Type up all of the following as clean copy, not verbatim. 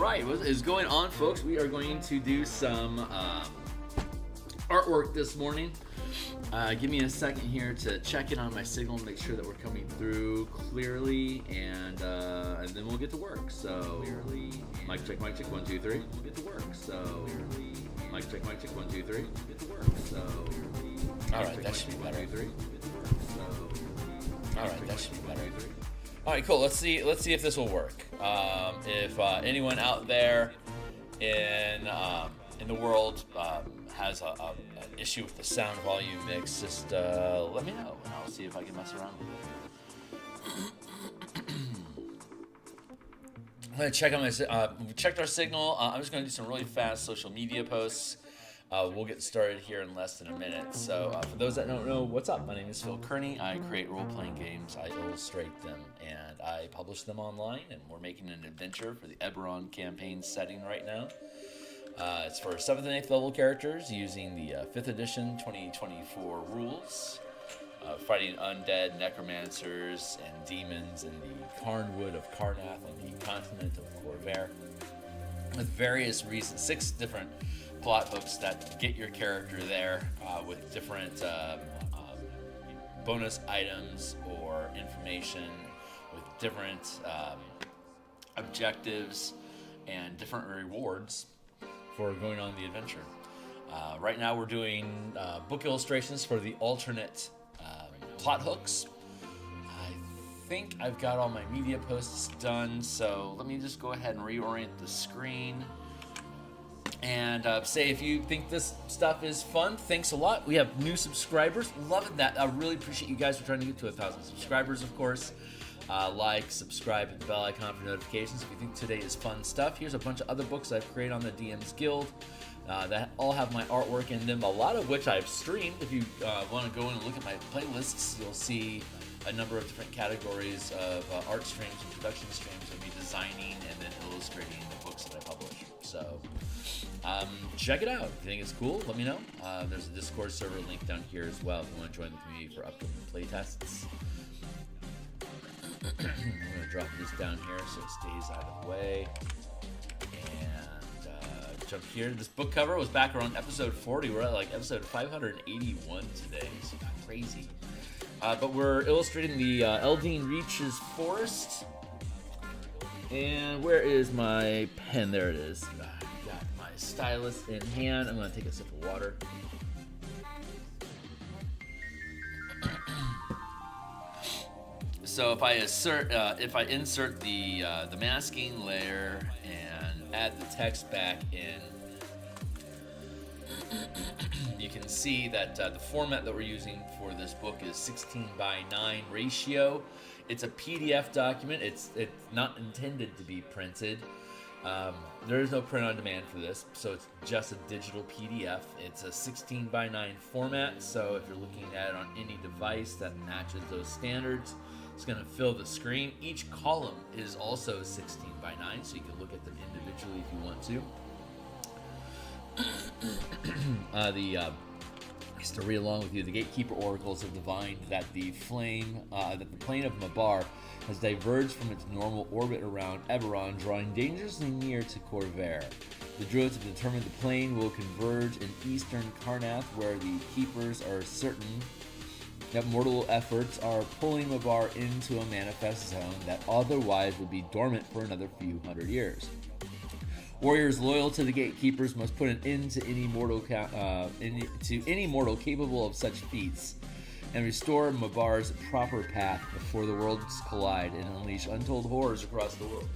right, what is going on, folks? We are going to do some artwork this morning. Give me a second here to check in on my signal and make sure that we're coming through clearly, and then we'll get to work. So, mic check, 1, 2, 3. We'll get to work. So, mic check, 1, 2, 3. Get to work. So, all right, that should be better. 1, 2, 3. All right, that should be better. All right, cool. Let's see if this will work. If anyone out there in the world has an issue with the sound volume mix, just let me know, and I'll see if I can mess around with it. I'm gonna check on we checked our signal. I'm just gonna do some really fast social media posts. We'll get started here in less than a minute. So for those that don't know, what's up? My name is Phil Kearney. I create role-playing games, I illustrate them, and I publish them online, and we're making an adventure for the Eberron campaign setting right now. It's for 7th and 8th level characters using the 5th edition 2024 rules, fighting undead, necromancers, and demons in the Carnwood of Carnath on the continent of Corvair, with various reasons, 6 different plot hooks that get your character there with different bonus items or information, with different objectives and different rewards for going on the adventure. Right now we're doing book illustrations for the alternate plot hooks. I think I've got all my media posts done, so let me just go ahead and reorient the screen. And say if you think this stuff is fun, thanks a lot. We have new subscribers. Loving that. I really appreciate you guys for trying to get to 1,000 subscribers, of course. Like, subscribe, hit the bell icon for notifications if you think today is fun stuff. Here's a bunch of other books I've created on the DMsGuild that all have my artwork in them, a lot of which I've streamed. If you want to go in and look at my playlists, you'll see a number of different categories of art streams and production streams of me designing and then illustrating the books that I publish. So check it out. If you think it's cool, let me know. There's a Discord server link down here as well if you want to join the community for upcoming playtests. I'm going to drop this down here so it stays out of the way. And jump here. This book cover was back around episode 40. We're at like episode 581 today. It's crazy. But we're illustrating the Eldine Reaches Forest. And where is my pen? There it is. I got my stylus in hand. I'm going to take a sip of water. So if I insert the masking layer and add the text back in, you can see that the format that we're using for this book is 16:9 ratio. It's a PDF document. It's not intended to be printed. There is no print on demand for this, so it's just a digital PDF. It's a 16:9 format, so if you're looking at it on any device that matches those standards, it's going to fill the screen. Each column is also 16:9, so you can look at them individually if you want to. Just to read along with you, the Gatekeeper oracles have divined that the plane of Mabar has diverged from its normal orbit around Eberron, drawing dangerously near to Corvair. The Druids have determined the plane will converge in eastern Carnath, where the Keepers are certain that mortal efforts are pulling Mabar into a manifest zone that otherwise would be dormant for another few hundred years. Warriors loyal to the Gatekeepers must put an end to any mortal capable of such feats, and restore Mabar's proper path before the worlds collide and unleash untold horrors across the world.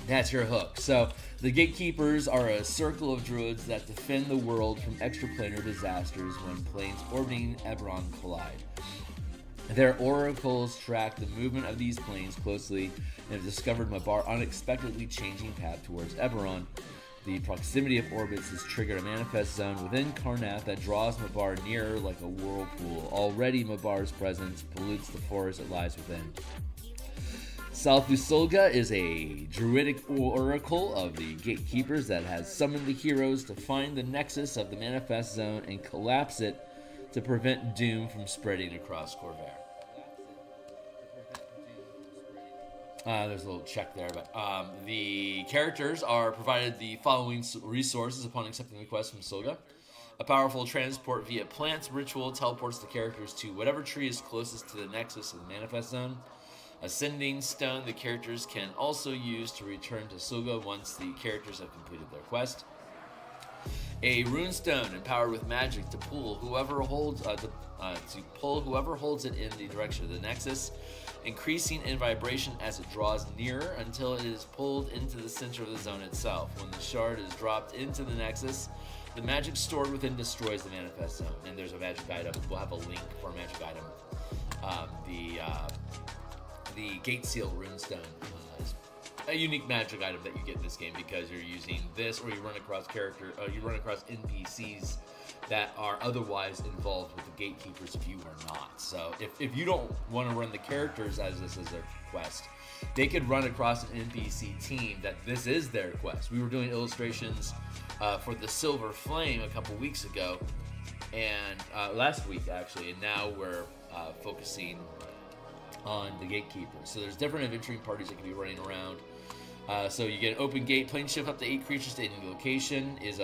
That's your hook. So, the Gatekeepers are a circle of druids that defend the world from extraplanar disasters when planes orbiting Eberron collide. Their oracles track the movement of these planes closely and have discovered Mabar unexpectedly changing path towards Eberron. The proximity of orbits has triggered a manifest zone within Carnath that draws Mabar nearer like a whirlpool. Already Mabar's presence pollutes the forest it lies within. Salfusulga is a druidic oracle of the Gatekeepers that has summoned the heroes to find the nexus of the manifest zone and collapse it to prevent doom from spreading across Corvair. There's a little check there, but the characters are provided the following resources upon accepting the request from Sulga. A powerful transport via plants ritual teleports the characters to whatever tree is closest to the nexus of the manifest zone. A sending stone the characters can also use to return to Sulga once the characters have completed their quest. A rune stone empowered with magic to pull whoever holds it in the direction of the nexus, increasing in vibration as it draws nearer until it is pulled into the center of the zone itself. When the shard is dropped into the nexus, the magic stored within destroys the manifest zone. And there's a magic item. We'll have a link for a magic item. The Gate Seal Runestone is a unique magic item that you get in this game because you're using this, or you run across NPCs that are otherwise involved with the gatekeepers if you are not. So if you don't want to run the characters as this is their quest, they could run across an NPC team that this is their quest. We were doing illustrations for the Silver Flame a couple weeks ago, and last week actually, and now we're focusing on the gatekeepers. So there's different adventuring parties that can be running around. So you get an open gate, plane shift up to 8 creatures to any location is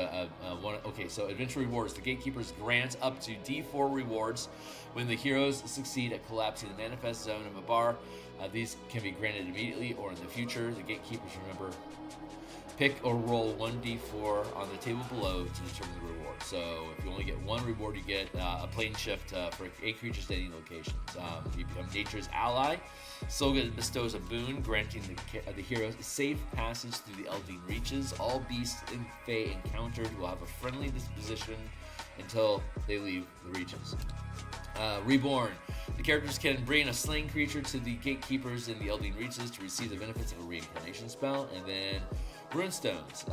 one. Okay, so adventure rewards. The gatekeepers grant up to D4 rewards when the heroes succeed at collapsing the manifest zone of a bar. These can be granted immediately or in the future. The gatekeepers, remember, pick or roll 1d4 on the table below to determine the reward. So if you only get one reward, you get a plane shift for 8 creatures to any locations. You become nature's ally. Sulga bestows a boon, granting the heroes safe passage through the Eldeen Reaches. All beasts and fae encountered will have a friendly disposition until they leave the Reaches. Reborn. The characters can bring a slain creature to the gatekeepers in the Eldeen Reaches to receive the benefits of a reincarnation spell. And then Runestones.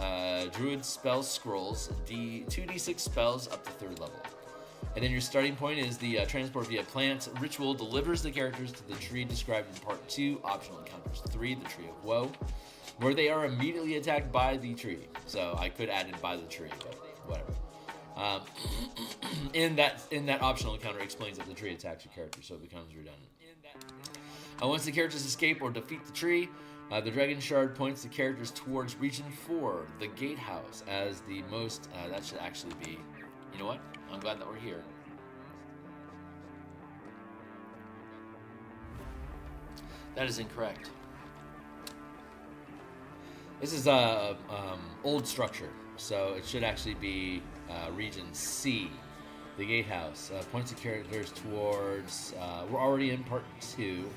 Druid spell scrolls, 2d6 spells up to 3rd level. And then your starting point is the transport via plant ritual delivers the characters to the tree described in part 2, optional encounters 3, the Tree of Woe, where they are immediately attacked by the tree. So I could add in by the tree, but whatever. In that optional encounter explains that the tree attacks your character, so it becomes redundant. Once the characters escape or defeat the tree, the Dragon Shard points the characters towards Region 4, the Gatehouse, as the most. That should actually be. You know what? I'm glad that we're here. That is incorrect. This is old structure, so it should actually be Region C, the Gatehouse. Points the characters towards. We're already in part 2.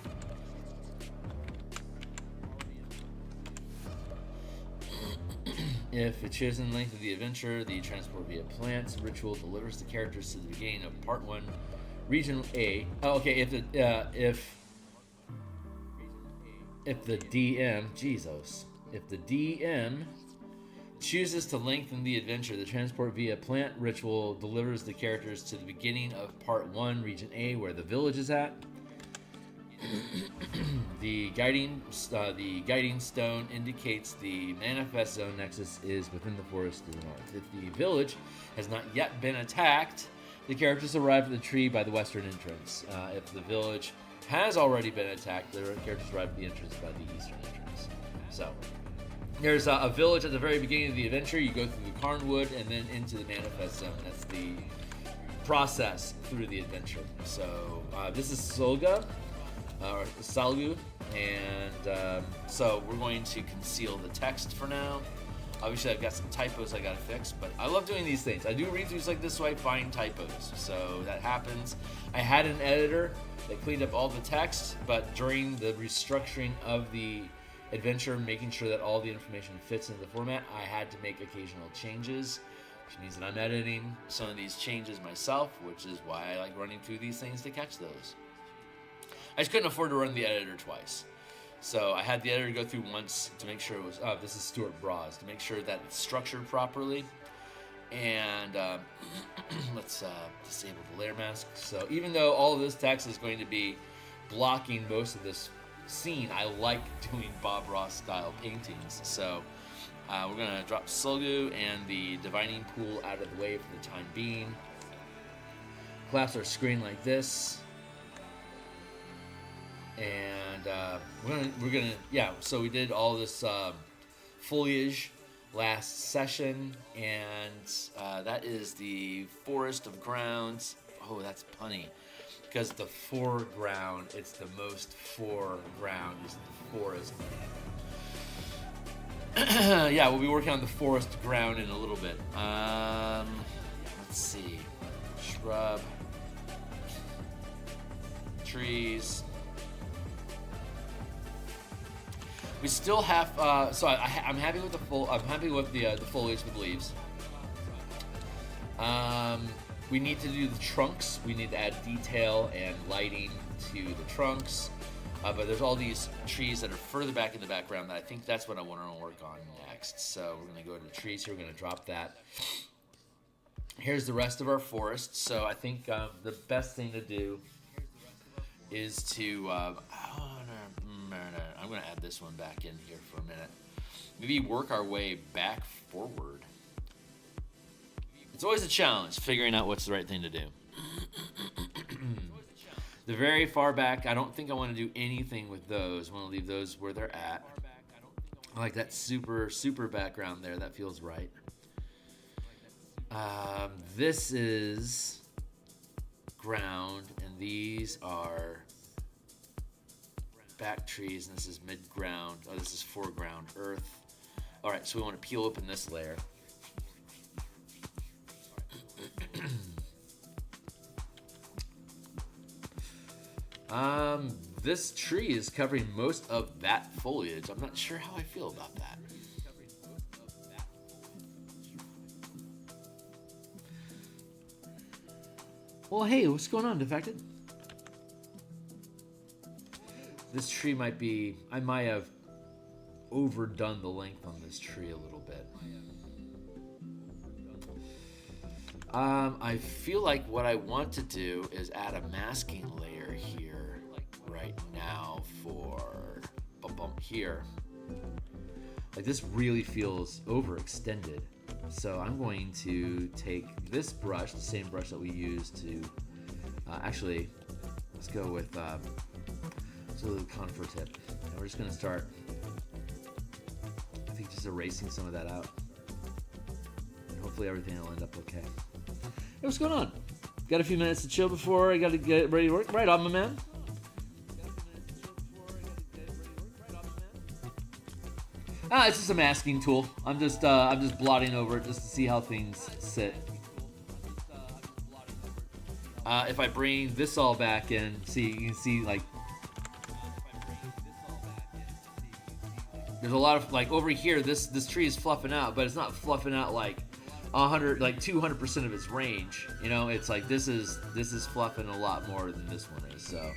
If the chosen length of the adventure, the transport via plants ritual delivers the characters to the beginning of part 1, region A. Oh, okay. If the DM chooses to lengthen the adventure, the transport via plant ritual delivers the characters to the beginning of part 1, region A, where the village is at. The guiding stone indicates the manifest zone nexus is within the forest to the north. If the village has not yet been attacked, the characters arrive at the tree by the western entrance. If the village has already been attacked, the characters arrive at the entrance by the eastern entrance. So there's a village at the very beginning of the adventure. You go through the Carnwood and then into the manifest zone. That's the process through the adventure. So this is Sulga. Or Salgu, and so we're going to conceal the text for now. Obviously, I've got some typos I gotta fix, but I love doing these things. I do read-throughs like this so I find typos, so that happens. I had an editor that cleaned up all the text, but during the restructuring of the adventure, making sure that all the information fits into the format, I had to make occasional changes, which means that I'm editing some of these changes myself, which is why I like running through these things to catch those. I just couldn't afford to run the editor twice. So I had the editor go through once to make sure it was, this is Stuart Bras, to make sure that it's structured properly. And let's disable the layer mask. So even though all of this text is going to be blocking most of this scene, I like doing Bob Ross style paintings. So we're gonna drop Sulgu and the Divining Pool out of the way for the time being. Collapse our screen like this. And we're gonna yeah. So we did all this foliage last session, and that is the Forest of Grounds. Oh, that's punny, because the foreground, it's the most foreground is the forest. Yeah, we'll be working on the forest ground in a little bit. Let's see, shrub, trees. We still have. So I'm happy with I'm happy with the foliage, the leaves. We need to do the trunks. We need to add detail and lighting to the trunks. But there's all these trees that are further back in the background that I think that's what I want to work on next. So we're going to go to the trees here. We're going to drop that. Here's the rest of our forest. So I think the best thing to do is to... I'm going to add this one back in here for a minute. Maybe work our way back forward. It's always a challenge figuring out what's the right thing to do. The very far back, I don't think I want to do anything with those. I want to leave those where they're at. I like that super, super background there. That feels right. This is ground, and these are back trees, and this is mid-ground. Oh, this is foreground, earth. All right, so we want to peel open this layer. This tree is covering most of that foliage. I'm not sure how I feel about that. Well, hey, what's going on, Defected? This tree might be... I might have overdone the length on this tree a little bit. I feel like what I want to do is add a masking layer here right now for here. Like, this really feels overextended. So I'm going to take this brush, the same brush that we used to... actually, let's go with... it's a little conifer tip. And we're just going to start, I think, just erasing some of that out. And hopefully everything will end up okay. Hey, what's going on? Got a few minutes to chill before I got to get ready to work? Right on, my man. It's just a masking tool. I'm just blotting over it just to see how things sit. If I bring this all back in, you can see, like, there's a lot of, like, over here, this tree is fluffing out, but it's not fluffing out like 200% of its range. You know, it's like this is fluffing a lot more than this one is. So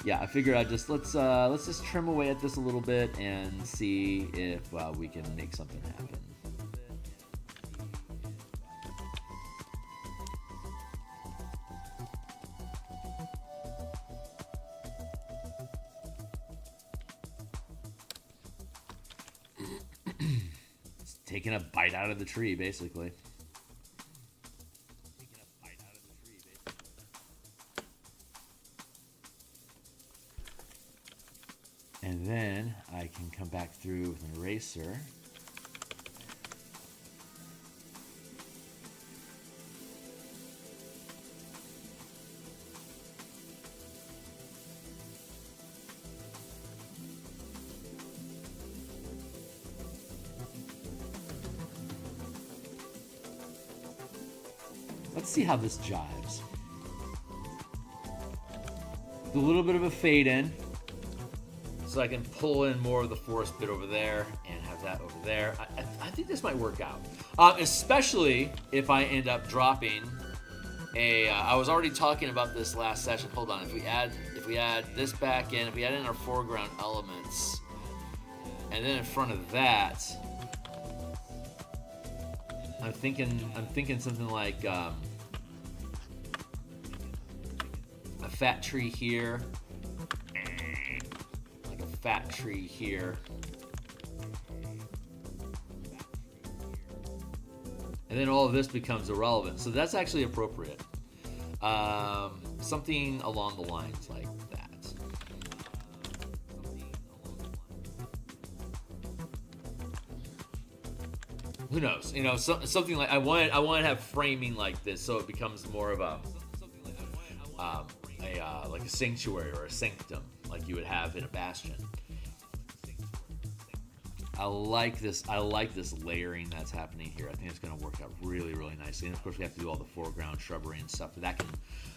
yeah, I figured I'd just let's just trim away at this a little bit and see if we can make something happen. It's taking a bite out of the tree, basically. And then I can come back through with an eraser. Let's see how this jives. With a little bit of a fade in. So I can pull in more of the forest bit over there and have that over there. I think this might work out. Especially if I end up dropping a... I was already talking about this last session. Hold on. If we add this back in, if we add in our foreground elements, and then in front of that, I'm thinking something like a fat tree here. Fat tree here, and then all of this becomes irrelevant. So that's actually appropriate. Something along the lines like that. who knows? You know, something like I want to have framing like this, so it becomes more of a like a sanctuary or a sanctum, like you would have in a bastion. I like this layering that's happening here. I think it's going to work out really, really nicely. And of course, we have to do all the foreground shrubbery and stuff, but that can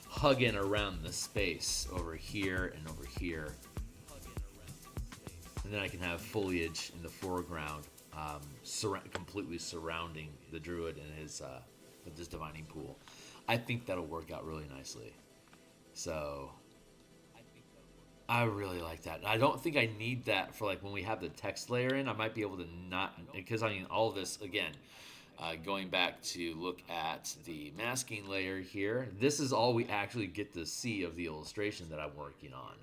hug in around the space over here and over here. And then I can have foliage in the foreground, completely surrounding the druid and his with this divining pool. I think that'll work out really nicely. So I really like that. I don't think I need that for like when we have the text layer in. I might be able to not, because I mean all of this again. Going back to look at the masking layer here, this is all we actually get to see of the illustration that I'm working on.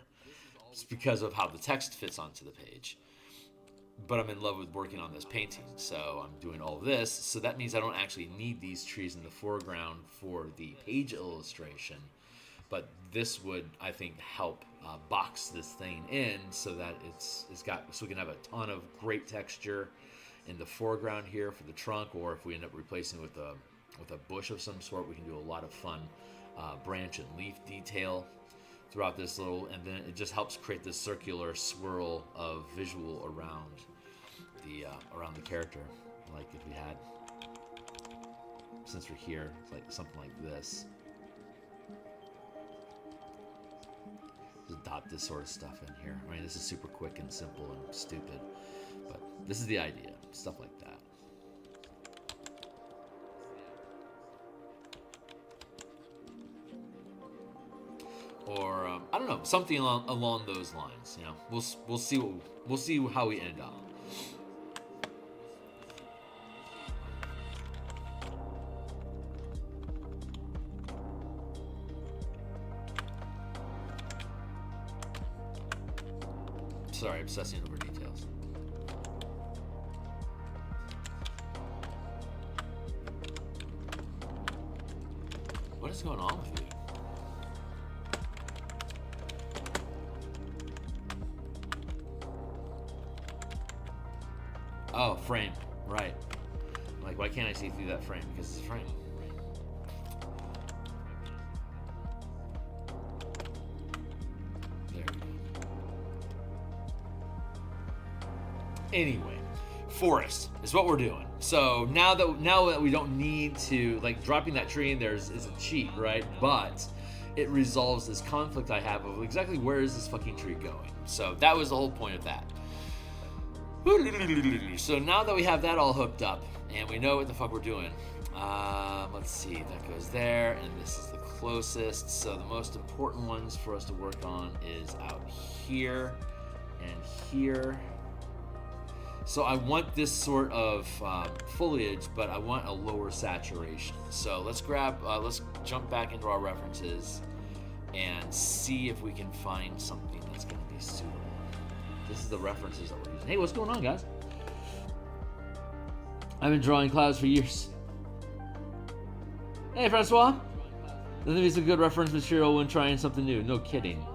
It's because of how the text fits onto the page. But I'm in love with working on this painting, so I'm doing all of this. So that means I don't actually need these trees in the foreground for the page illustration. But this would, I think, help box this thing in so that so we can have a ton of great texture in the foreground here for the trunk, or if we end up replacing it with a bush of some sort, we can do a lot of fun branch and leaf detail throughout this little, and then it just helps create this circular swirl of visual around the character. Like if we had, since we're here, it's like something like this. Just dot this sort of stuff in here. I mean, this is super quick and simple and stupid, but this is the idea. Stuff like that. Or I don't know, something along those lines. You know, we'll see how we end up. Sorry, obsessing over details. What is going on with you? Oh, frame. Right. I'm like, why can't I see through that frame? Because it's a frame. There we go. Anyway, forest is what we're doing. So now that we don't need to, like, dropping that tree in there is a cheat, right? But it resolves this conflict I have of exactly where is this fucking tree going. So that was the whole point of that. So now that we have that all hooked up and we know what the fuck we're doing, let's see, that goes there, and this is the closest. So the most important ones for us to work on is out here and here. So I want this sort of foliage, but I want a lower saturation. So let's jump back into our references and see if we can find something that's going to be suitable. This is the references that we're using. Hey, what's going on, guys? I've been drawing clouds for years. Hey, Francois. This is a good reference material when trying something new. No kidding.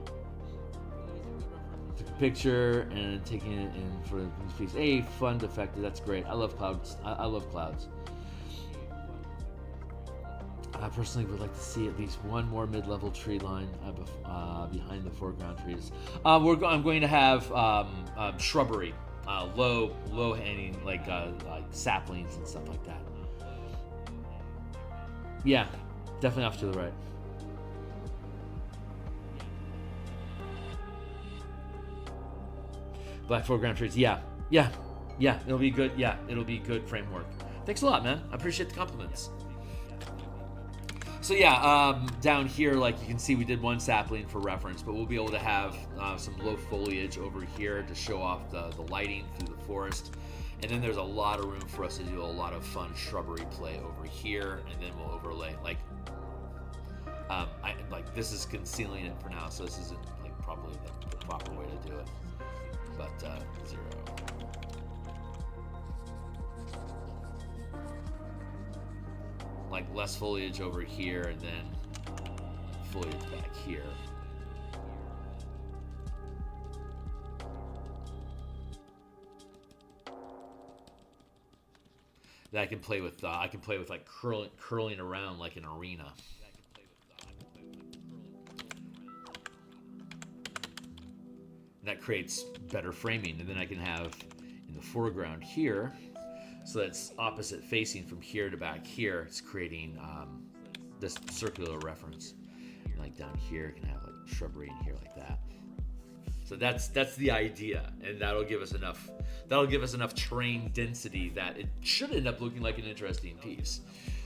Took a picture and taking it in for this piece. Hey, fun defective. That's great. I love clouds. I love clouds. I personally would like to see at least one more mid-level tree line behind the foreground trees. I'm going to have shrubbery, low-hanging like saplings and stuff like that. Yeah, definitely off to the right. Black foreground trees. Yeah. It'll be good. Yeah, it'll be good framework. Thanks a lot, man. I appreciate the compliments. So yeah, down here, like you can see, we did one sapling for reference, but we'll be able to have some low foliage over here to show off the lighting through the forest. And then there's a lot of room for us to do a lot of fun shrubbery play over here, and then we'll overlay like this is concealing it for now, so this isn't like probably the proper way to do it. But 0. Like less foliage over here and then foliage back here. that I can play with like curling around like an arena. And that creates better framing, and then I can have in the foreground here, so that's opposite facing from here to back here. It's creating this circular reference. And like down here, you can have like shrubbery in here like that. So that's the idea, and that'll give us enough terrain density that it should end up looking like an interesting piece.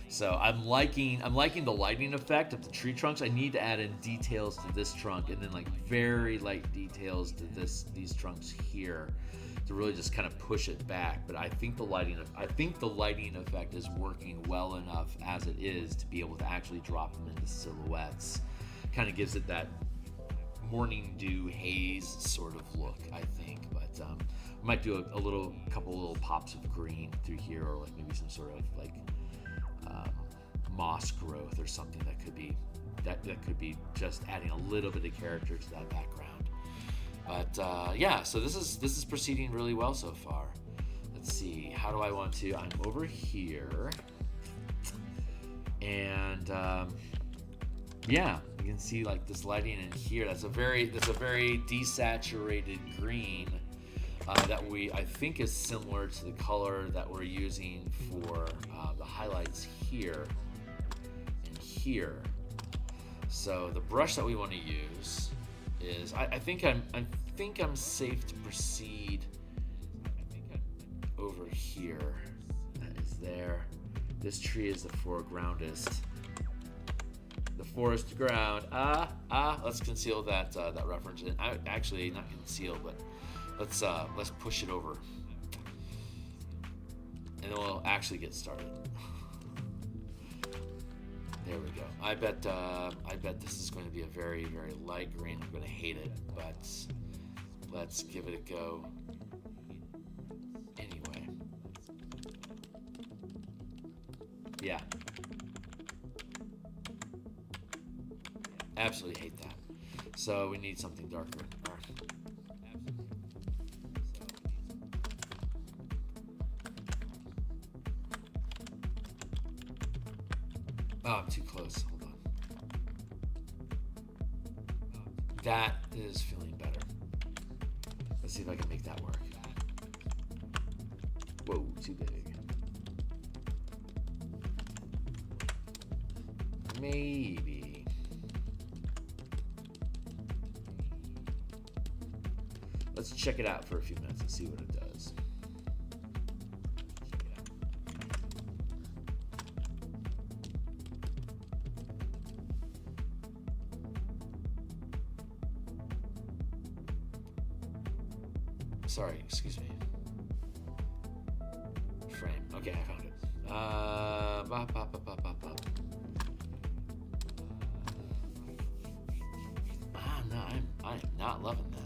So I'm liking the lighting effect of the tree trunks. I need to add in details to this trunk, and then like very light details to these trunks here to really just kind of push it back. But I think the lighting effect is working well enough as it is to be able to actually drop them into silhouettes. Kind of gives it that morning dew haze sort of look, I think. But we might do a couple little pops of green through here, or like maybe some sort of like moss growth or something that could be just adding a little bit of character to that background. But yeah, so this is proceeding really well so far. Let's see, how do I want to? I'm over here, and yeah, you can see like this lighting in here. That's a very desaturated green that I think is similar to the color that we're using for the highlights here and here. So the brush that we want to use is I think I'm safe to proceed over here. That is there. This tree is the foregroundest. The forest ground. Let's conceal that reference. Actually, not conceal, but let's push it over, and then we'll actually get started. There we go. I bet this is going to be a very, very light green. I'm going to hate it, but let's give it a go anyway. Yeah. Absolutely hate that. So we need something darker. Oh, I'm too close. Hold on. That is feeling better. Let's see if I can make that work. Whoa, too big. Maybe. Let's check it out for a few minutes and see what it does. Sorry, excuse me. Frame. Okay, I found it. No, I am not loving that.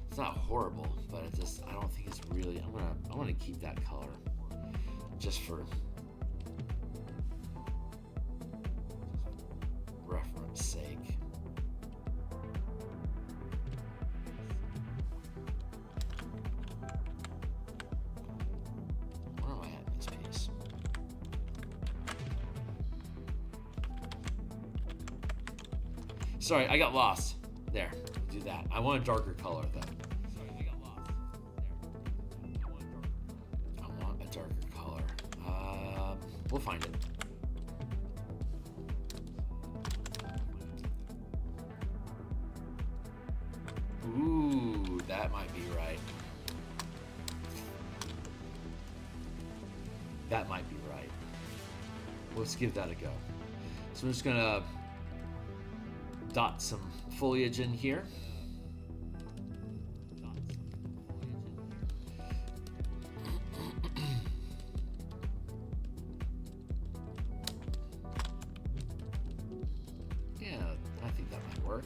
It's not horrible, but I don't think it's really. I'm gonna keep that color just for reference sake. Where am I at in this piece? Sorry, I got lost. There, do that. I want a darker color though. I want a darker color. We'll find it. Ooh, that might be right. That might be right. Let's give that a go. So I'm just gonna dot some foliage in here. Yeah, I think that might work.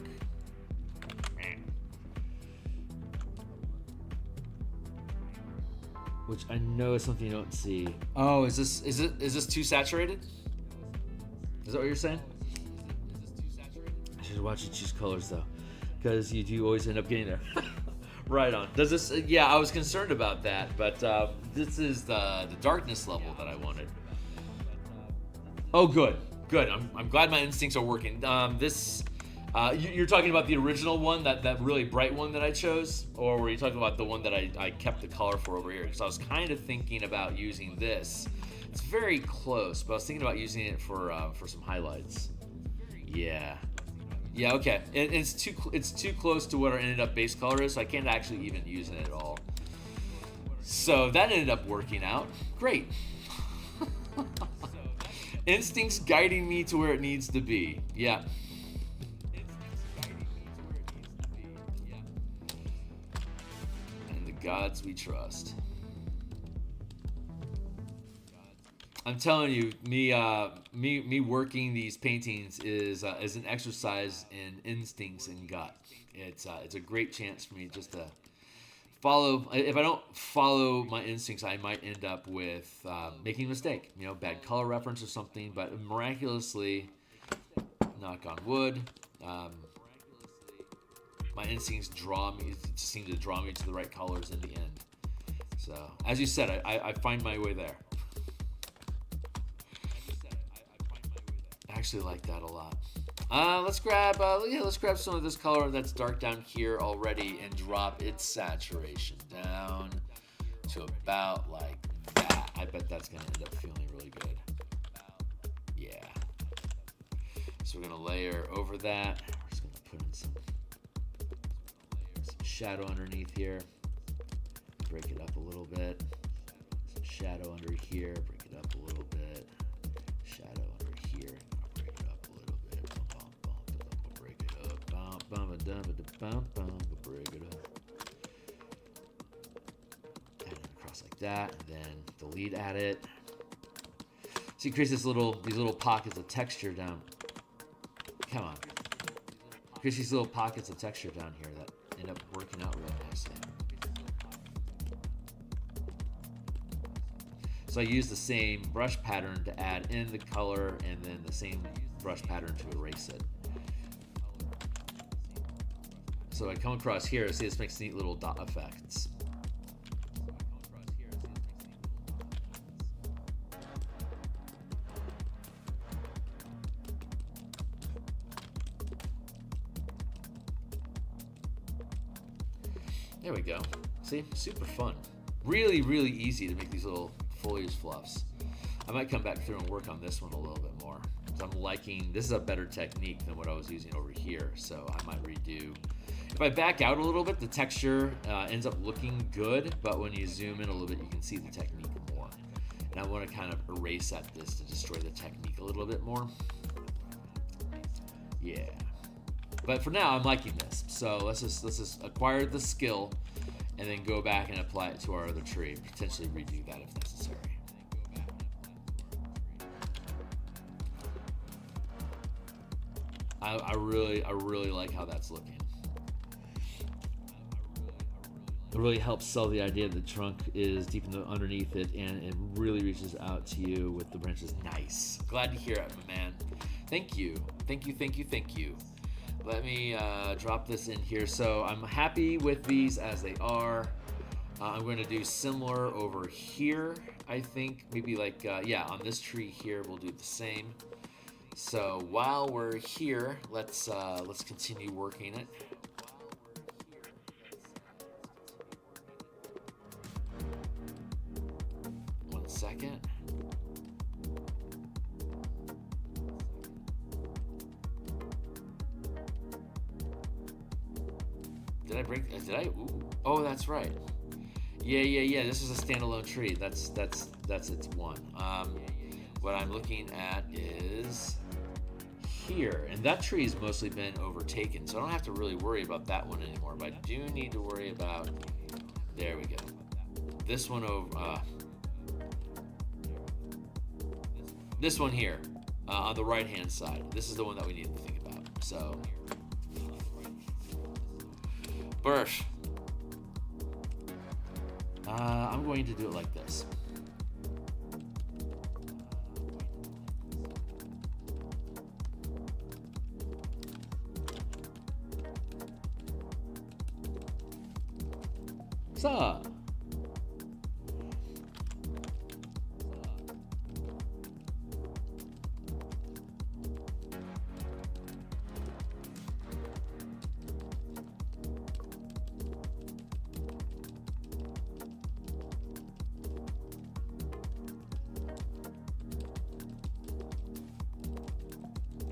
Which I know is something you don't see. Oh, is this too saturated? Is that what you're saying? I should watch you choose colors though, because you do always end up getting there Right on. Does this? Yeah, I was concerned about that, but this is the darkness level that I wanted. Oh, good. I'm glad my instincts are working. You're talking about the original one, that really bright one that I chose, or were you talking about the one that I kept the color for over here? Because I was kind of thinking about using this. It's very close, but I was thinking about using it for some highlights. Yeah. Yeah, okay. It's too close to what our ended up base color is, so I can't actually even use it at all. So that ended up working out. Great. Instincts guiding me to where it needs to be. Yeah. And the gods we trust. I'm telling you, me working these paintings is an exercise in instincts and gut. It's a great chance for me just to follow. If I don't follow my instincts, I might end up with making a mistake. Bad color reference or something. But miraculously, knock on wood, my instincts seem to draw me to the right colors in the end. So, as you said, I find my way there. I actually like that a lot. Let's grab some of this color that's dark down here already and drop its saturation down to about like that. I bet that's gonna end up feeling really good. Yeah. So we're gonna layer over that. We're just gonna put in some shadow underneath here. Break it up a little bit. Some shadow under here. Break it up a little bit. Shadow under here. Break it up. Add it across like that, and then delete at it. So you create these little pockets of texture down. Come on. Create these little pockets of texture down here that end up working out really nicely. So I use the same brush pattern to add in the color, and then the same brush pattern to erase it. So I come across here, see this makes neat little dot effects. There we go. See, super fun. Really, really easy to make these little foliage fluffs. I might come back through and work on this one a little bit more. I'm liking, this is a better technique than what I was using over here, so I might redo. If I back out a little bit, the texture ends up looking good, but when you zoom in a little bit, you can see the technique more. And I want to kind of erase at this to destroy the technique a little bit more. Yeah. But for now, I'm liking this. So let's just acquire the skill and then go back and apply it to our other tree. Potentially redo that if necessary. I really like how that's looking. It really helps sell the idea that the trunk is deep underneath it, and it really reaches out to you with the branches. Nice. Glad to hear it, my man. Thank you. Thank you. Let me drop this in here. So I'm happy with these as they are. I'm going to do similar over here. I think maybe like, on this tree here, we'll do the same. So while we're here, let's continue working it. One second. Did I break? Did I? Ooh. Oh, that's right. Yeah. This is a standalone tree. That's its one. What I'm looking at is here, and that tree has mostly been overtaken, so I don't have to really worry about that one anymore, but I do need to worry about, there we go, this one over, this one here, on the right hand side. This is the one that we need to think about. So Bursh, I'm going to do it like this. What's up?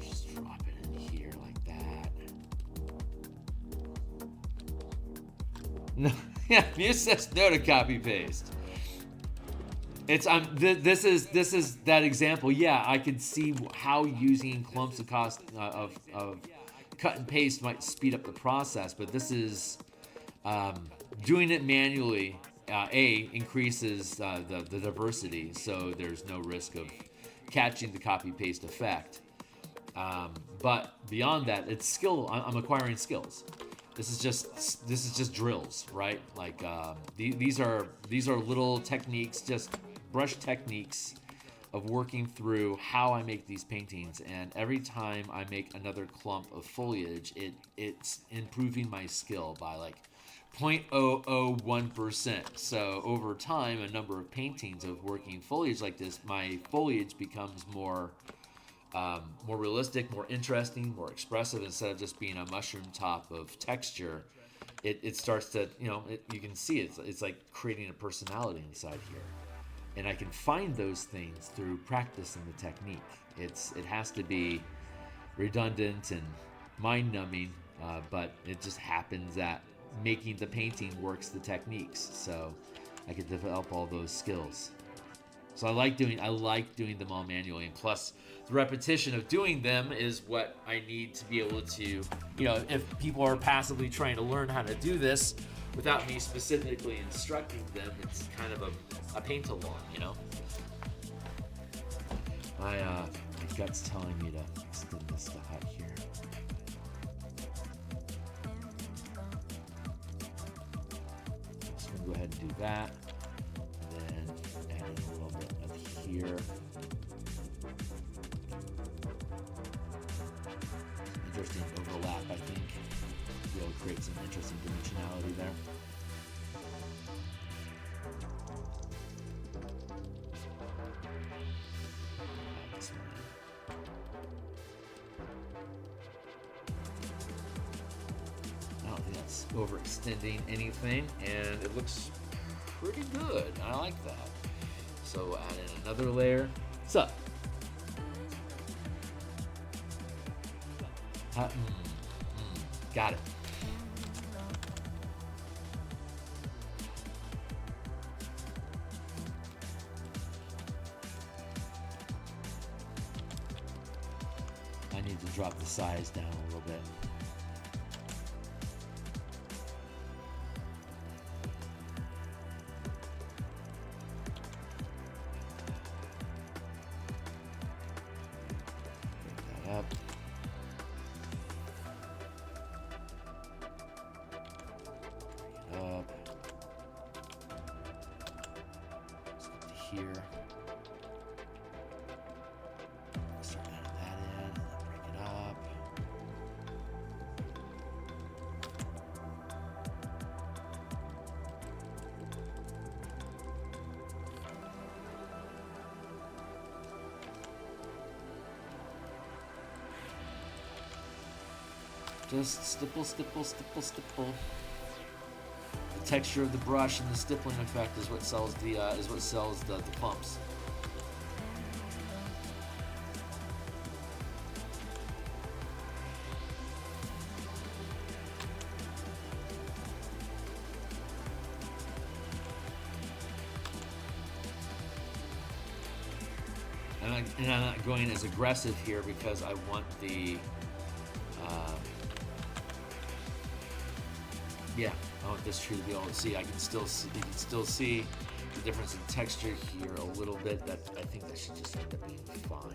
Just drop it in here like that. No, yeah, Muse says no to copy paste. It's this is that example. Yeah, I could see how using clumps of of cut and paste might speed up the process, but this is doing it manually. Increases the diversity, so there's no risk of catching the copy paste effect. But beyond that, it's skill. I'm acquiring skills. This is just drills, right? Like these are little techniques, just brush techniques of working through how I make these paintings. And every time I make another clump of foliage, it's improving my skill by like 0.001%. So over time, a number of paintings of working foliage like this, my foliage becomes more realistic, more interesting, more expressive. Instead of just being a mushroom top of texture, it starts to, you can see it's like creating a personality inside here. And I can find those things through practicing the technique. It has to be redundant and mind-numbing, but it just happens that making the painting works the techniques. So I can develop all those skills. So I like doing them all manually, and plus the repetition of doing them is what I need to be able to, if people are passively trying to learn how to do this without me specifically instructing them, it's kind of a paint along, My gut's telling me to extend this stuff out here. So I'm gonna go ahead and do that. And then add in a little bit of here. Interesting overlap, I think. Be able to create some interesting dimensionality there. I don't think that's overextending anything, and it looks pretty good. I like that. So add in another layer. What's up? Got it. I need to drop the size down a little bit. Break that up. Here. Start adding that in, and then break it up. Just stipple, stipple, stipple, stipple. The texture of the brush and the stippling effect is what sells the clumps. And I'm not going as aggressive here because I want the I want this tree to be able to see. You can still see the difference in texture here a little bit. That I think that should just end up being fine.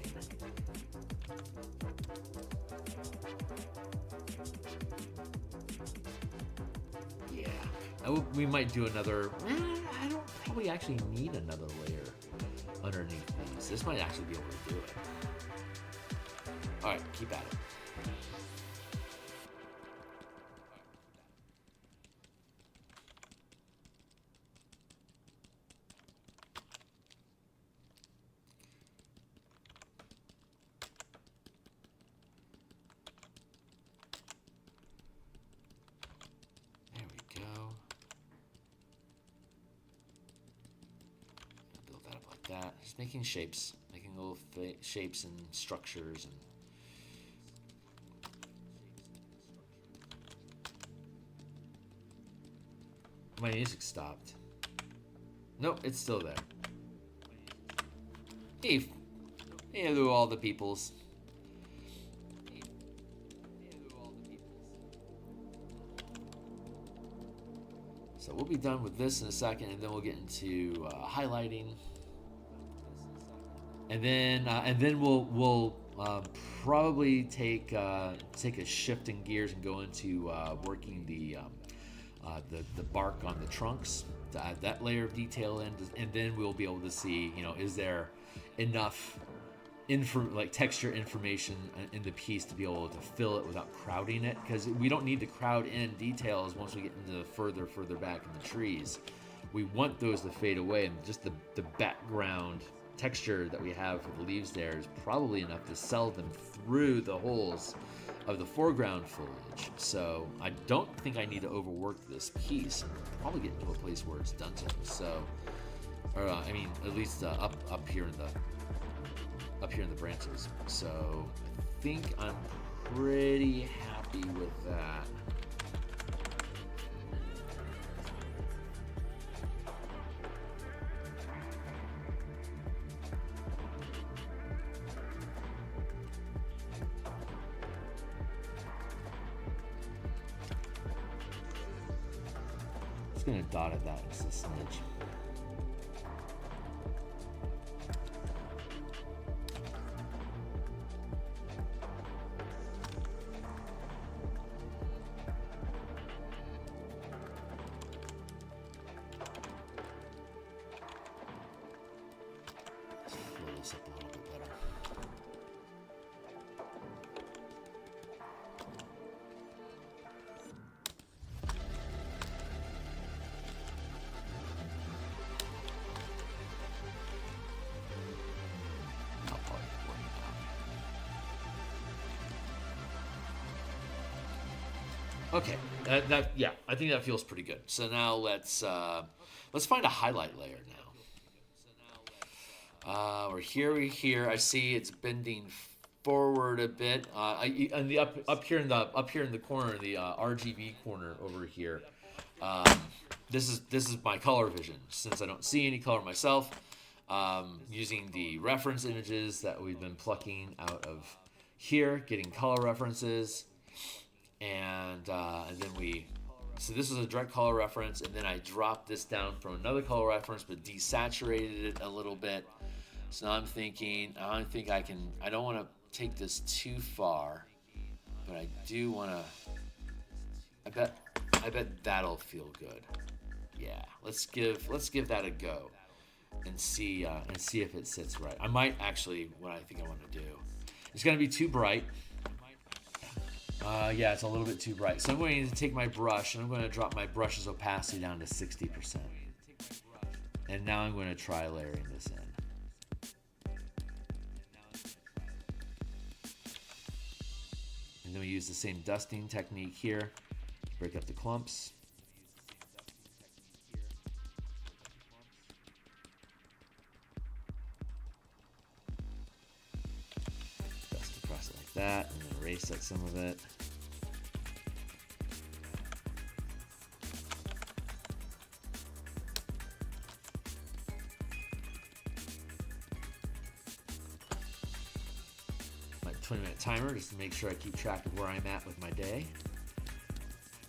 Yeah, we might do another. I don't probably actually need another layer underneath these. This might actually be able to do it. All right, keep at it. that. Just making shapes, making little shapes and structures. And my music stopped. Nope, it's still there. Hey, hello all the peoples. So we'll be done with this in a second, and then we'll get into highlighting, and then we'll probably take a shift in gears and go into working the bark on the trunks to add that layer of detail in, and then we'll be able to see, is there enough texture information in the piece to be able to fill it without crowding it, because we don't need to crowd in details once we get into further back in the trees. We want those to fade away, and just the background texture that we have for the leaves there is probably enough to sell them through the holes of the foreground foliage. So I don't think I need to overwork this piece. I'm probably getting to a place where it's done so. Or at least up here in the branches. So I think I'm pretty happy with that. Just gonna dot at that just a smidge. Okay, yeah, I think that feels pretty good. So now let's find a highlight layer now. We're here. I see it's bending forward a bit. And the up here in the corner, the RGB corner over here. This is my color vision, since I don't see any color myself. Using the reference images that we've been plucking out of here, getting color references. And then so this is a direct color reference, and then I dropped this down from another color reference, but desaturated it a little bit. So now I'm thinking, I don't want to take this too far, but I do want to, I bet that'll feel good. Yeah, let's give that a go and see if it sits right. I might actually, what I think I want to do, it's going to be too bright. Yeah, it's a little bit too bright. So I'm going to take my brush, and I'm going to drop my brush's opacity down to 60%. And now I'm going to try layering this in. And then we use the same dusting technique here. Break up the clumps. Dust across it like that, and then erase out some of it. My 20-minute timer just to make sure I keep track of where I'm at with my day.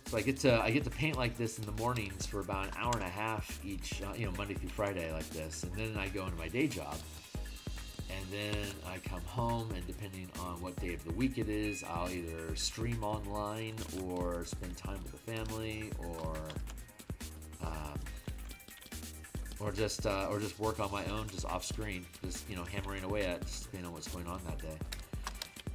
So I get to paint like this in the mornings for about an hour and a half each, Monday through Friday like this, and then I go into my day job. And then I come home, and depending on what day of the week it is, I'll either stream online or spend time with the family, or just work on my own, just off screen, just hammering away at, just depending on what's going on that day.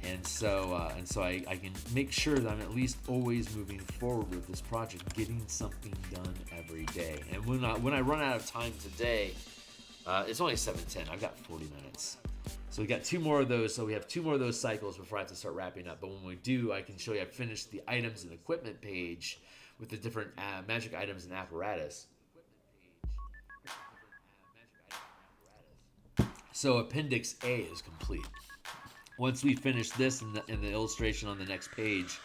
And so I can make sure that I'm at least always moving forward with this project, getting something done every day. And when I run out of time today, it's only 7:10. I've got 40 minutes. So we got two more of those. So we have two more of those cycles before I have to start wrapping up. But when we do, I can show you I've finished the items and equipment page with the different magic items and apparatus. So Appendix A is complete. Once we finish this in the illustration on the next page,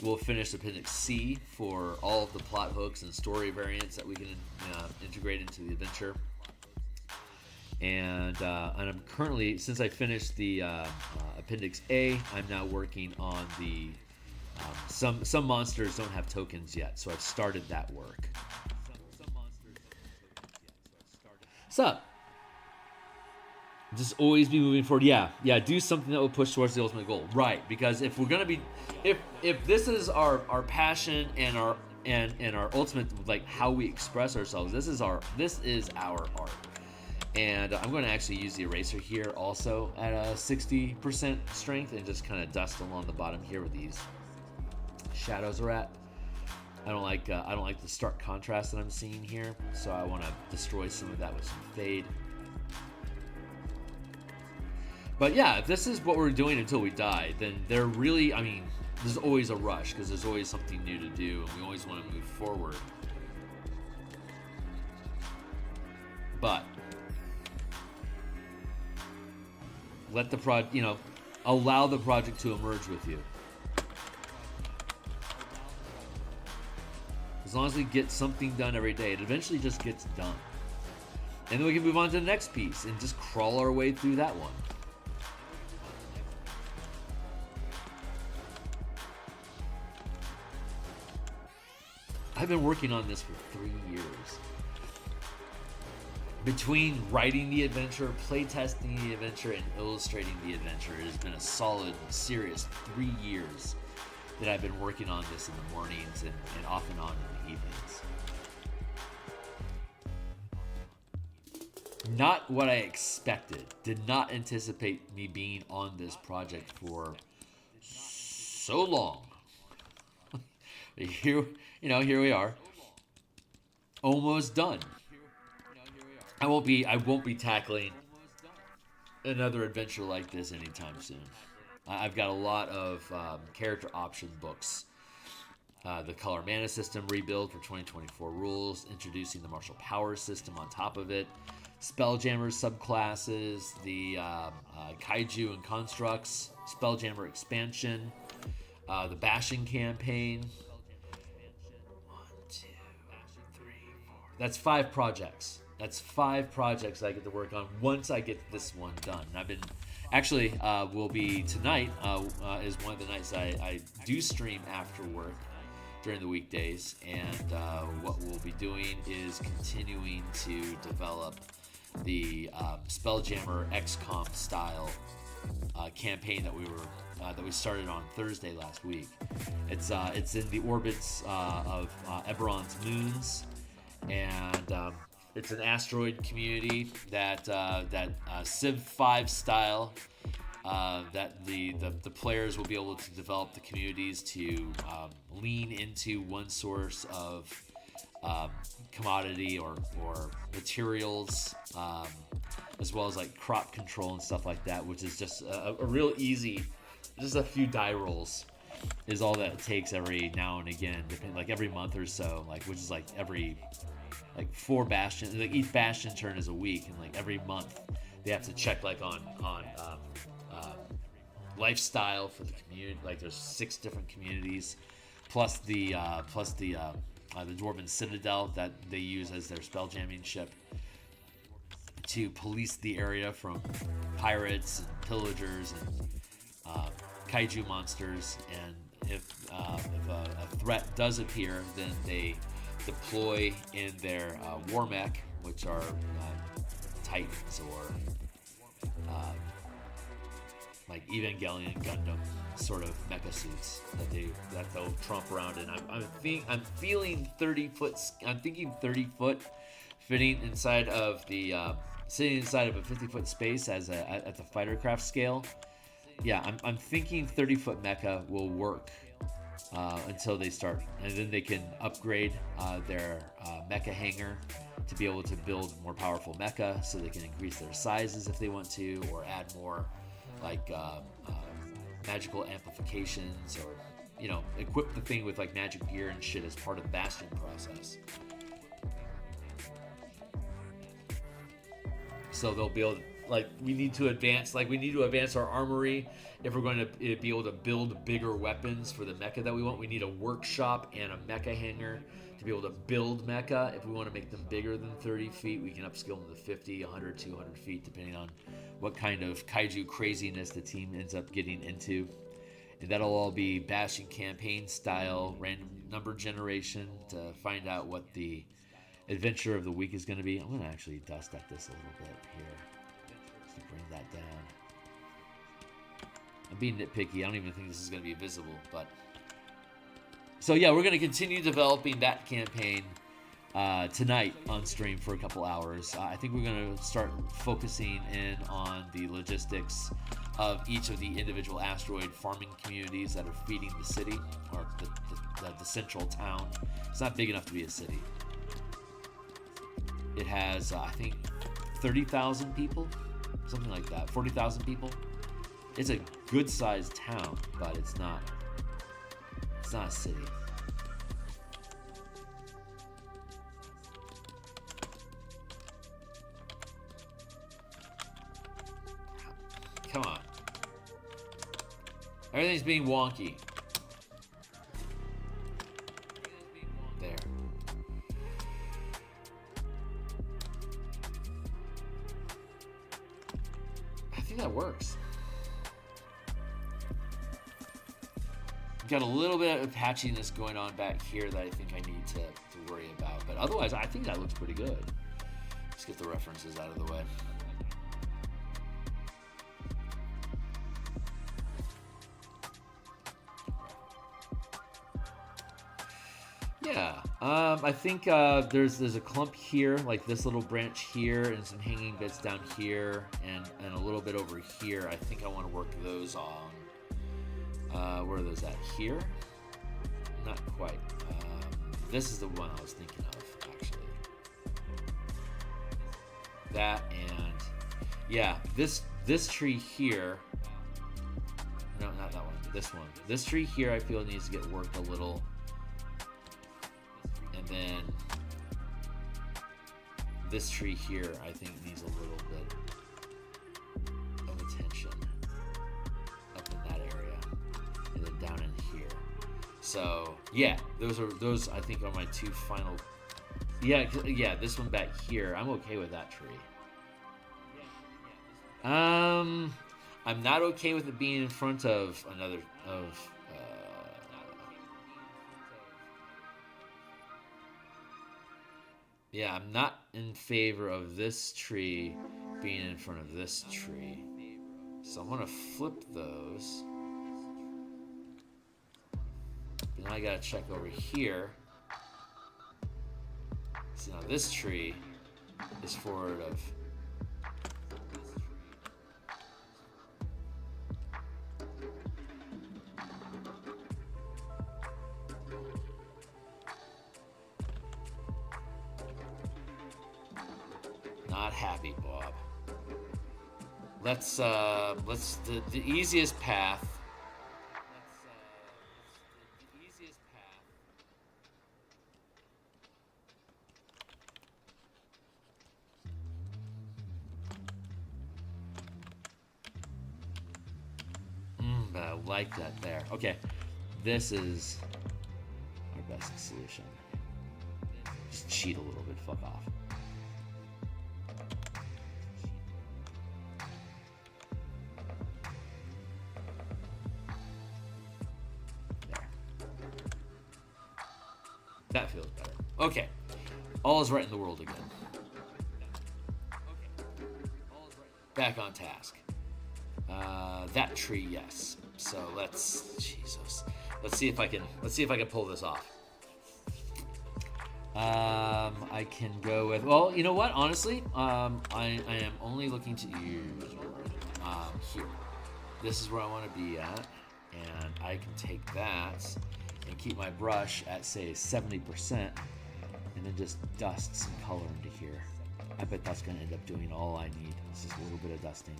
we'll finish Appendix C for all of the plot hooks and story variants that we can integrate into the adventure. And I'm currently, since I finished the Appendix A, I'm now working on the some monsters don't have tokens yet, so I've started that work. What's up? Just always be moving forward. Yeah, do something that will push towards the ultimate goal. Right, because if we're gonna be, if this is our passion and our ultimate, like how we express ourselves, this is our art. And I'm going to actually use the eraser here also at a 60% strength and just kind of dust along the bottom here where these shadows are at. I don't like the stark contrast that I'm seeing here, so I want to destroy some of that with some fade. But yeah, if this is what we're doing until we die, then there really, I mean, there's always a rush because there's always something new to do, and we always want to move forward. But let the allow the project to emerge with you. As long as we get something done every day, it eventually just gets done. And then we can move on to the next piece and just crawl our way through that one. I've been working on this for 3 years. Between writing the adventure, playtesting the adventure, and illustrating the adventure, it has been a solid, serious 3 years that I've been working on this in the mornings and off and on in the evenings. Not what I expected. Did not anticipate me being on this project for so long. Here we are. Almost done. I won't be tackling another adventure like this anytime soon. I've got a lot of character option books. The color mana system rebuild for 2024 rules, introducing the martial power system on top of it, Spelljammer subclasses, the kaiju and constructs, Spelljammer expansion, the bashing campaign. 1, 2, 3, 4. That's 5 projects. That's 5 projects I get to work on once I get this one done. And I've been, actually, will be tonight is one of the nights I do stream after work during the weekdays. And what we'll be doing is continuing to develop the Spelljammer XCOM style campaign that we started on Thursday last week. It's in the orbits of Eberron's moons, and it's an asteroid community that Civ 5 style, that the players will be able to develop the communities to lean into one source of commodity or materials, as well as like crop control and stuff like that, which is just a real easy, just a few die rolls is all that it takes every now and again, like every month or so, like, which is like every 4 bastions, like each bastion turn is a week, and like every month they have to check like on lifestyle for the community. Like there's 6 different communities, plus the Dwarven Citadel that they use as their spelljamming ship to police the area from pirates and pillagers and kaiju monsters. And if a threat does appear, then they deploy in their war mech, which are Titans or like Evangelion Gundam sort of mecha suits that they'll tromp around in. I'm feeling 30 foot. I'm thinking 30 foot fitting inside of the sitting inside of a 50-foot space as at the fighter craft scale. Yeah, I'm thinking 30-foot mecha will work until they start, and then they can upgrade their mecha hangar to be able to build more powerful mecha, so they can increase their sizes if they want to, or add more like magical amplifications, or equip the thing with like magic gear and shit as part of the bastion process. So they'll be able to, Like we need to advance. Like we need to advance our armory if we're going to be able to build bigger weapons for the mecha that we want. We need a workshop and a mecha hangar to be able to build mecha. If we want to make them bigger than 30 feet, we can upscale them to 50, 100, 200 feet, depending on what kind of kaiju craziness the team ends up getting into. And that'll all be Bastion campaign style, random number generation to find out what the adventure of the week is going to be. I'm going to actually dust at this a little bit here just to bring that down. I'm being nitpicky. I don't even think this is going to be visible, but so yeah, we're going to continue developing that campaign tonight on stream for a couple hours. I think we're going to start focusing in on the logistics of each of the individual asteroid farming communities that are feeding the city, or the central town. It's not big enough to be a city. It has, I think, 30,000 people, something like that, 40,000 people. It's a good-sized town, but it's not a city. Come on. Everything's being wonky. There. I think that works. Got a little bit of patchiness going on back here that I think I need to worry about. But otherwise, I think that looks pretty good. Let's get the references out of the way. Yeah, I think there's a clump here, like this little branch here, and some hanging bits down here, and a little bit over here. I think I want to work those on. Where are those at? Here? Not quite. This is the one I was thinking of, actually. That and yeah, this tree here. No, not that one. This one. This tree here, I feel needs to get worked a little. And then this tree here, I think, needs a little bit of attention up in that area, and then down in here. So yeah, those I think are my two final. Yeah, this one back here, I'm okay with that tree. I'm not okay with it being in front of another yeah, I'm not in favor of this tree being in front of this tree. So I'm going to flip those. But now I got to check over here. So now this tree is forward of... Not happy, Bob. Let's the easiest path. But I like that there. Okay, this is our best solution. Just cheat a little bit. Fuck off. That feels better. Okay. All is right in the world again. Back on task. That tree, yes. So let's see if I can pull this off. I can go with, well, you know what? Honestly, I am only looking to use here. This is where I want to be at, and I can take that and keep my brush at, say, 70%, and then just dust some color into here. I bet that's going to end up doing all I need. It's just a little bit of dusting.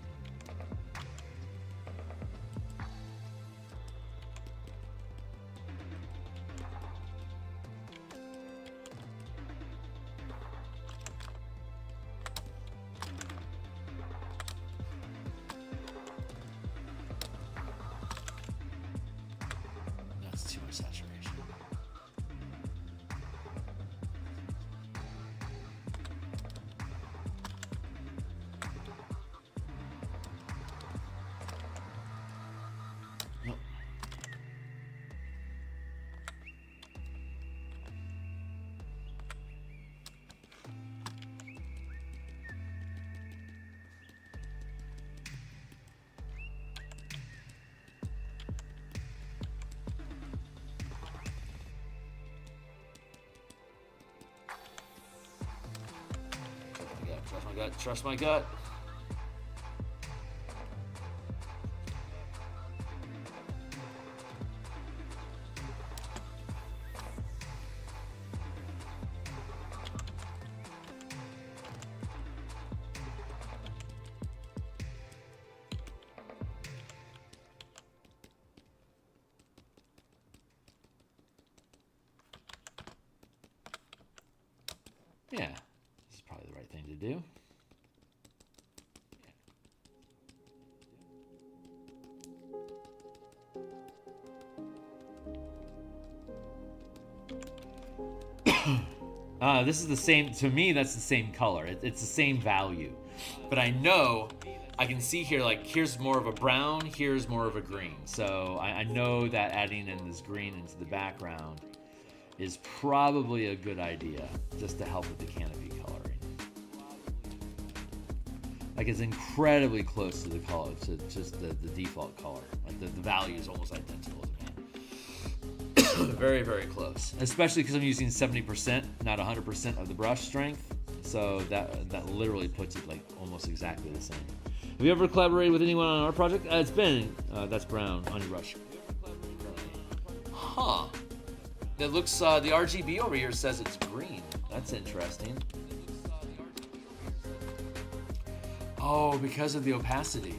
my gut. Trust my gut. Yeah, this is probably the right thing to do. This is the same, to me, that's the same color. It's the same value. But I know, I can see here, like, here's more of a brown, here's more of a green. So I know that adding in this green into the background is probably a good idea, just to help with the canopy coloring. Like, it's incredibly close to the color, to just the default color. Like, the value is almost identical to me. Very, very close. Especially because I'm using 70%, not 100% of the brush strength. So that literally puts it, like, almost exactly the same. Have you ever collaborated with anyone on our project? It's been, that's brown on your brush. Huh. It looks, the RGB over here says it's green. That's interesting. Oh, because of the opacity.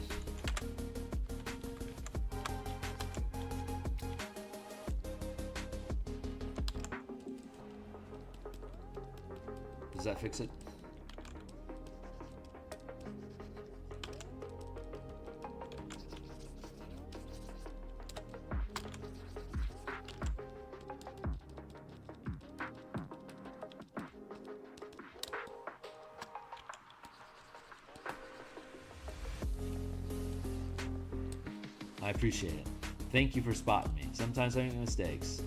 Does that fix it? I appreciate it. Thank you for spotting me. Sometimes I make mistakes.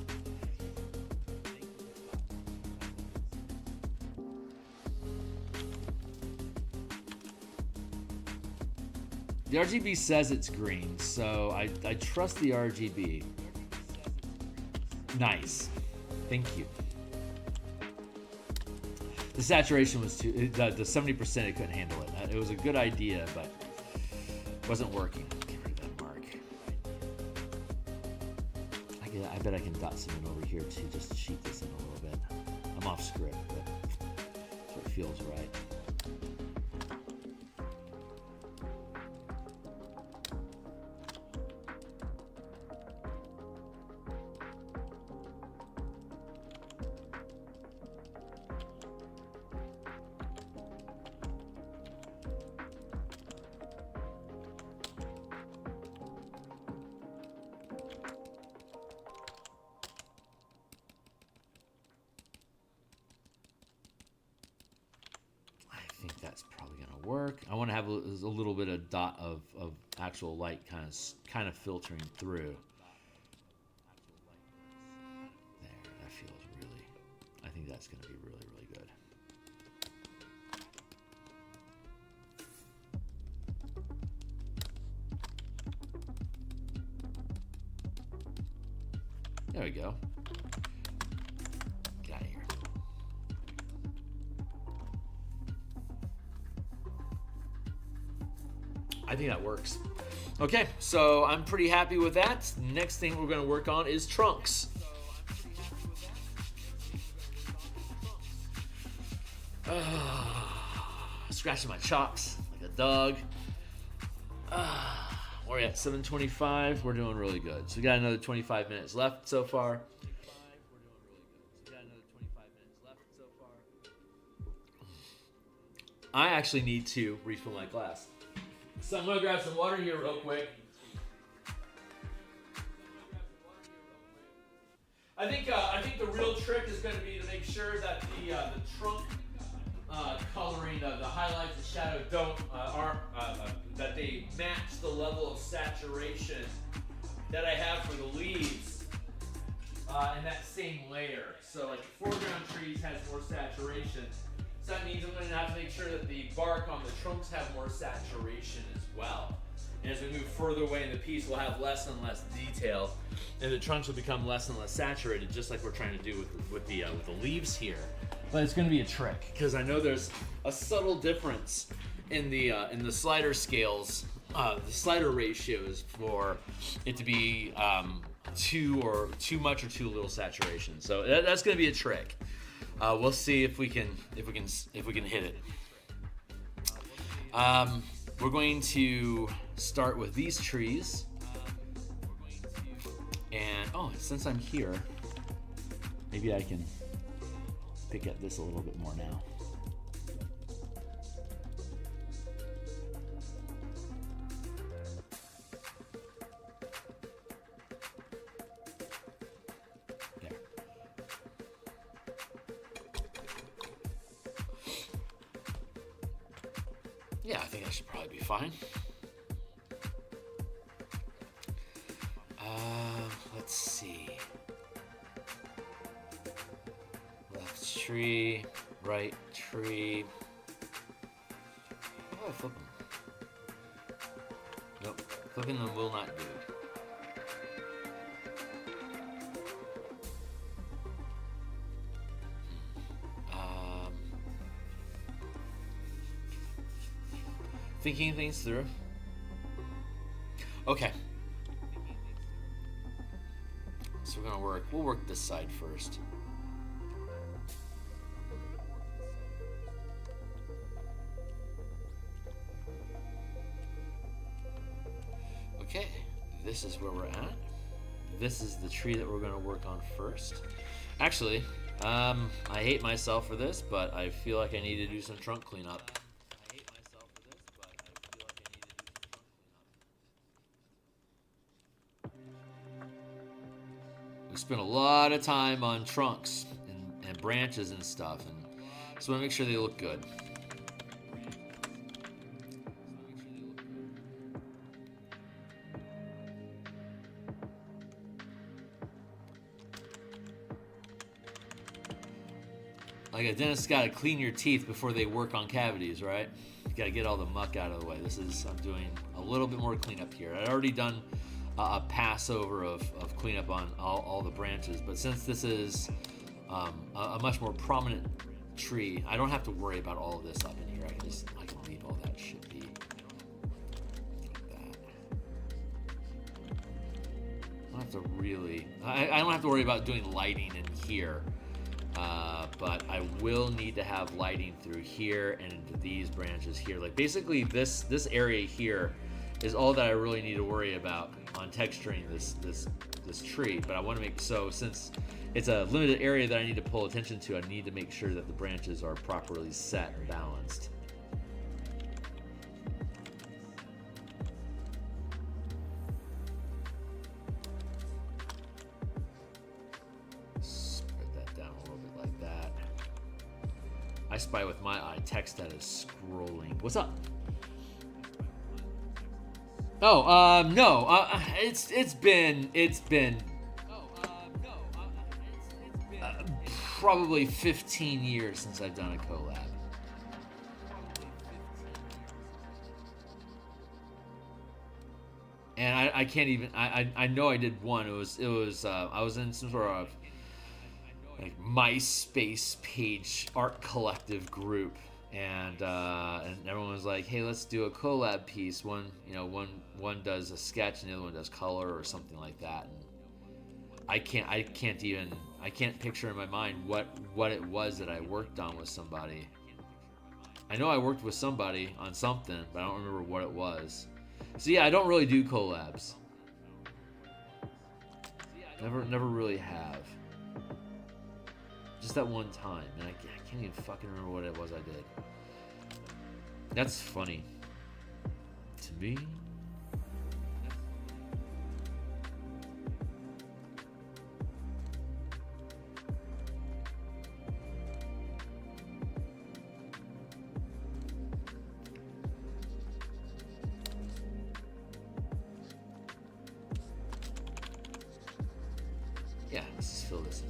The RGB says it's green, so I trust the RGB. Nice. Thank you. The saturation was too, the 70% it couldn't handle it. It was a good idea, but it wasn't working. Get rid of that mark. I bet I can dot something over here to just cheat this in a little bit. I'm off script, but that's what feels right. Work. I want to have a little bit of dot of actual light kind of filtering through. There, that feels really. I think that's going to be really, really good. There we go. Get out of here. I think that works. Okay, so I'm pretty happy with that. Next thing we're going to work on is trunks. Scratching my chops like a dog. We're at 7:25. We're doing really good. So we got another 25 minutes left so far. I actually need to refill my glass. So I'm gonna grab some water here real quick. I think the real trick is going to be to make sure that the trunk coloring, the highlights and shadow that they match the level of saturation that I have for the leaves in that same layer. So like the foreground trees has more saturation. So that means I'm going to have to make sure that the bark on the trunks have more saturation as well. And as we move further away in the piece, we'll have less and less detail, and the trunks will become less and less saturated, just like we're trying to do with the leaves here. but it's going to be a trick because I know there's a subtle difference in the slider scales, the slider ratios for it to be too much or too little saturation. So that's going to be a trick. We'll see if we can hit it. We're going to start with these trees, and since I'm here, maybe I can pick at this a little bit more now. Yeah, I think that should probably be fine. Let's see. Left tree, right tree. How do I flip them? Nope, flipping them will not do. Thinking things through. Okay. So we'll work this side first. Okay, this is where we're at. This is the tree that we're gonna work on first. Actually, I hate myself for this, but I feel like I need to do some trunk cleanup. Spend a lot of time on trunks and branches and stuff, and just want to make sure they look good. Like a dentist got to clean your teeth before they work on cavities, right? You got to get all the muck out of the way. I'm doing a little bit more cleanup here. I'd already done a pass over of cleanup on all the branches, but since this is a much more prominent tree, I don't have to worry about all of this up in here. I can leave all that shit be. Like that. I don't have to really. I don't have to worry about doing lighting in here, but I will need to have lighting through here and into these branches here. Like basically this area here is all that I really need to worry about on texturing this tree. But I want to make so since it's a limited area that I need to pull attention to, I need to make sure that the branches are properly set and balanced. Spread that down a little bit like that. I spy with my eye text that is scrolling. What's up? Oh, no. It's been probably 15 years since I've done a collab. And I can't even. I know I did one. It was. I was in some sort of like MySpace page art collective group. And everyone was like, "Hey, let's do a collab piece. One does a sketch, and the other one does color, or something like that." And I can't picture in my mind what it was that I worked on with somebody. I know I worked with somebody on something, but I don't remember what it was. So yeah, I don't really do collabs. Never really have. Just that one time, and I can't even fucking remember what it was I did. That's funny. To me. Yeah, let's just fill this in.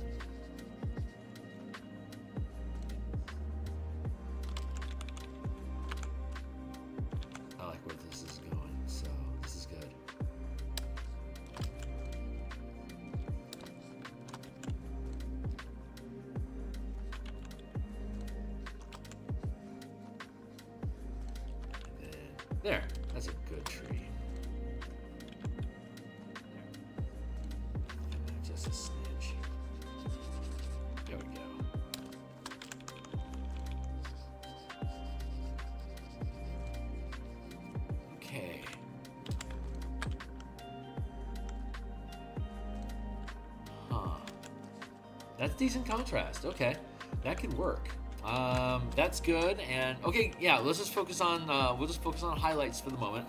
There. That's a good tree. Just a smidge. There we go. Okay. Huh. That's decent contrast. Okay. That could work. That's good. And okay, yeah, let's just focus on we'll just focus on highlights for the moment.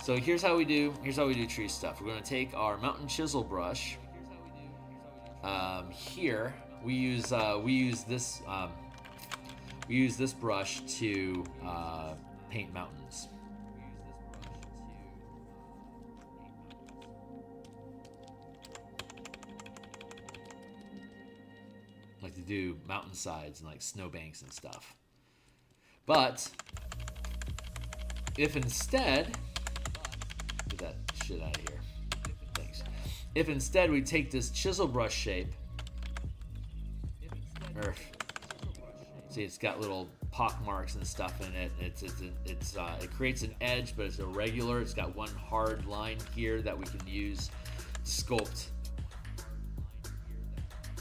So here's how we do tree stuff. We're going to take our mountain chisel brush. Here we use this brush to paint mountains. Like to do mountainsides and like snowbanks and stuff. But if instead, get that shit out of here. Thanks. If instead we take this chisel brush shape, see, it's got little pock marks and stuff in it. It creates an edge, but it's irregular. It's got one hard line here that we can use to sculpt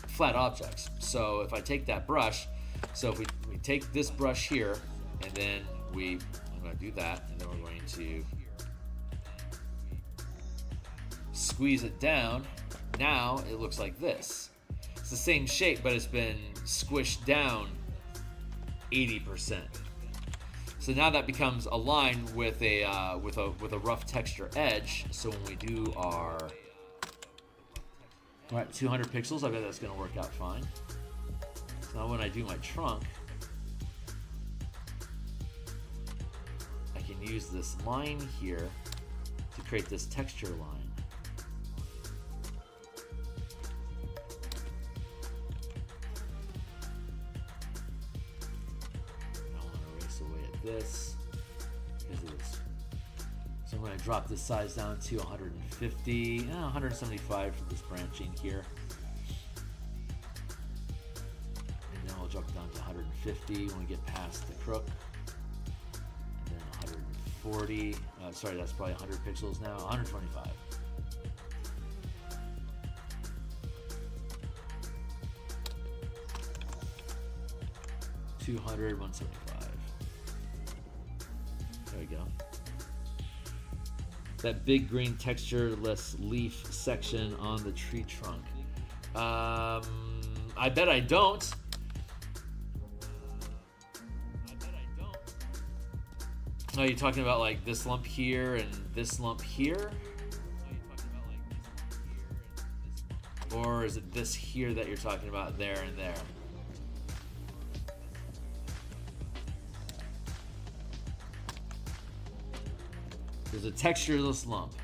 flat objects. So if I take that brush, so if we take this brush here, and then I'm going to do that, and then we're going to squeeze it down. Now it looks like this. It's the same shape, but it's been squished down 80%. So now that becomes aligned with a rough texture edge. So when we do our we're at 200 pixels, I bet that's going to work out fine. So now when I do my trunk, I can use this line here to create this texture line. I want to erase away at this because of this. So I'm going to drop this size down to 150, 175 for this branching here. And then I'll drop it down to 150 when we get past the crook. And then 140, sorry, that's probably 100 pixels now, 125. $200, 175. There we go. That big green textureless leaf section on the tree trunk. I bet I don't. Are you talking about like this lump here and this lump here? Or is it this here that you're talking about, there and there? There's a textureless lump.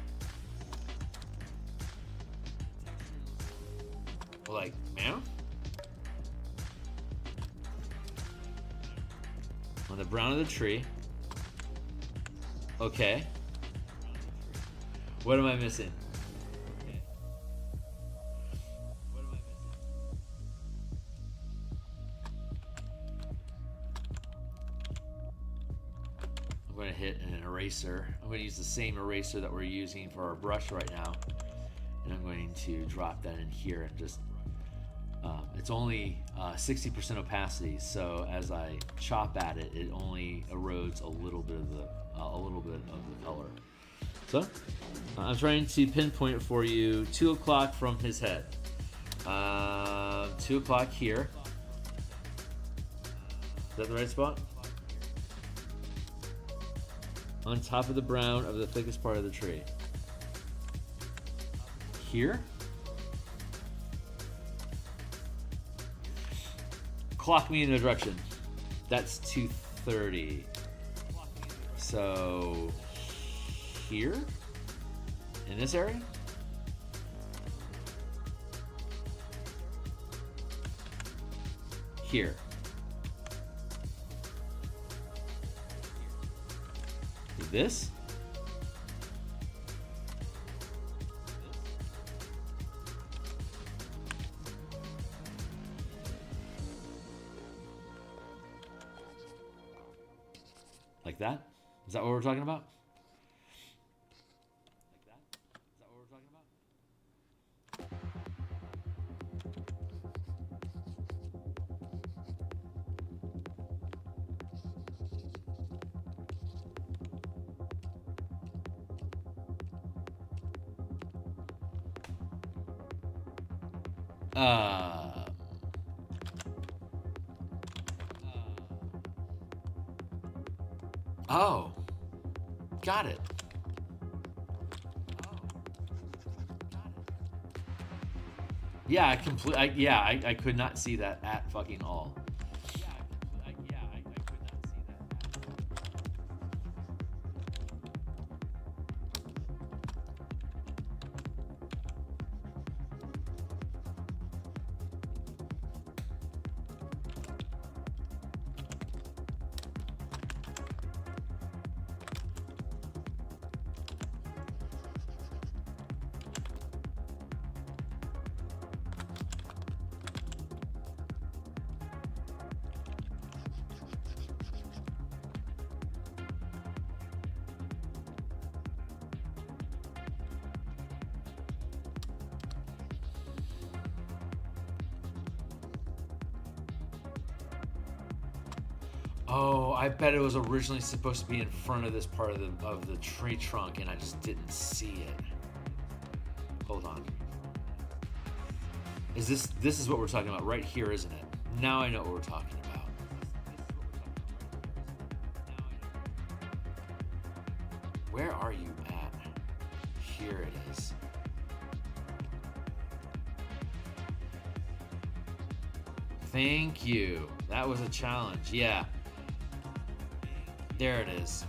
Like, man? On the brown of the tree. Okay. What am I missing? I'm going to hit an eraser. I'm going to use the same eraser that we're using for our brush right now. And I'm going to drop that in here and just, it's only 60% opacity. So as I chop at it, it only erodes a little bit of the color. So I'm trying to pinpoint for you 2 o'clock from his head. 2 o'clock here. Is that the right spot? On top of the brown of the thickest part of the tree. Here. Clock me in the direction. That's 230. So here? In this area? Here. This? Like that? Is that what we're talking about? Oh, got it. Yeah, I could not see that at fucking all. Oh, I bet it was originally supposed to be in front of this part of the tree trunk, and I just didn't see it. Hold on. Is this is what we're talking about right here, isn't it? Now I know what we're talking about. Where are you at? Here it is. Thank you. That was a challenge. Yeah. There it is.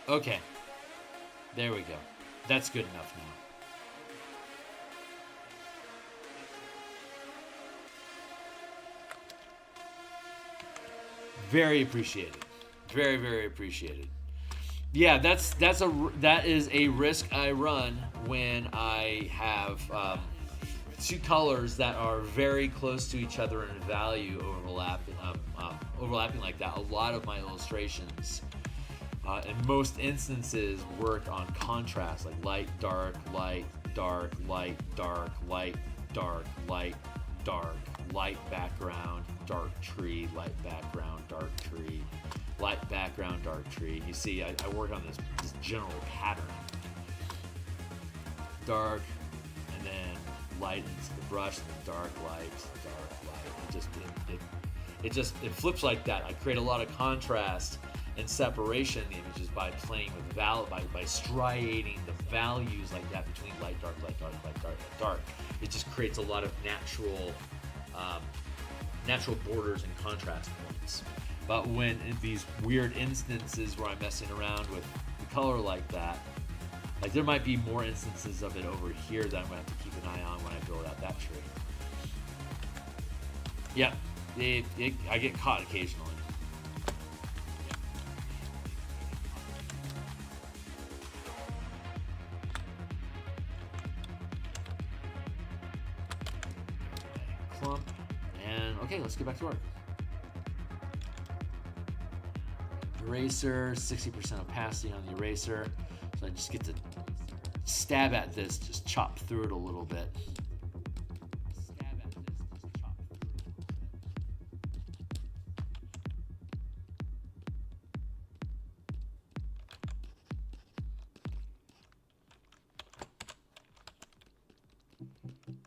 Okay. There we go. That's good enough now. Very appreciated. Very, very appreciated. Yeah, that is a risk I run when I have two colors that are very close to each other in value overlapping like that. A lot of my illustrations, in most instances, work on contrast, like light, dark, light, dark, light, dark, light, dark, light, dark, light background, dark tree, light background, dark tree, light background, dark tree. You see, I work on this general pattern. Dark, and then light into the brush, and then dark, light, dark, light. It flips like that. I create a lot of contrast and separation in the images by playing with by striating the values like that between light, dark, light, dark, light, dark, light, dark. It just creates a lot of natural borders and contrast points. But when in these weird instances where I'm messing around with the color like that, like there might be more instances of it over here that I'm gonna have to keep an eye on when I build out that tree. Yeah, I get caught occasionally. Clump, and okay, let's get back to work. Eraser, 60% opacity on the eraser. So I just get to stab at this, just chop through it a little bit.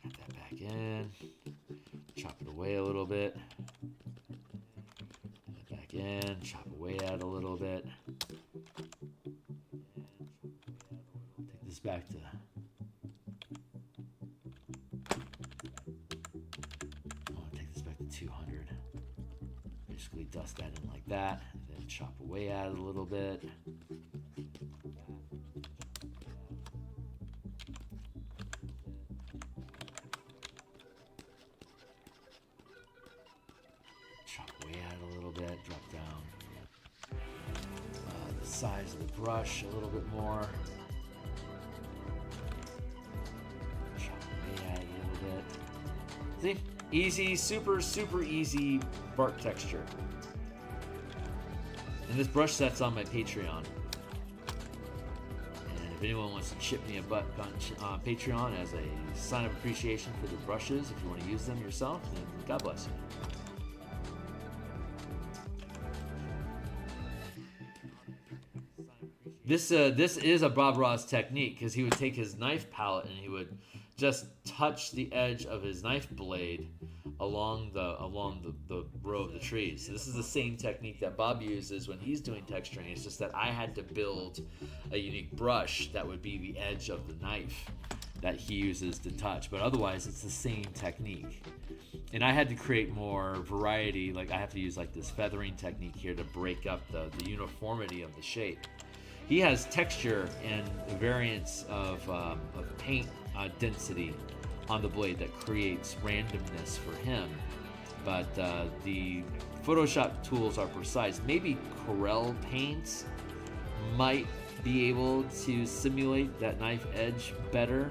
Add that back in. Chop it away a little bit. Add that back in. Chop away at it a little bit. Take this back to. Take this back to 200. Basically, dust that in like that, and then chop away at it a little bit. size of the brush a little bit more. Chop it a little bit. See? Easy, super easy bark texture. And this brush set's on my Patreon. And if anyone wants to chip me a butt on Patreon as a sign of appreciation for the brushes, if you want to use them yourself, then God bless you. This is a Bob Ross technique, because he would take his knife palette and he would just touch the edge of his knife blade along the row of the trees. So this is the same technique that Bob uses when he's doing texturing. It's just that I had to build a unique brush that would be the edge of the knife that he uses to touch. But otherwise, it's the same technique. And I had to create more variety. Like I have to use like this feathering technique here to break up the uniformity of the shape. He has texture and variants of paint density on the blade that creates randomness for him. But the Photoshop tools are precise. Maybe Corel paints might be able to simulate that knife edge better,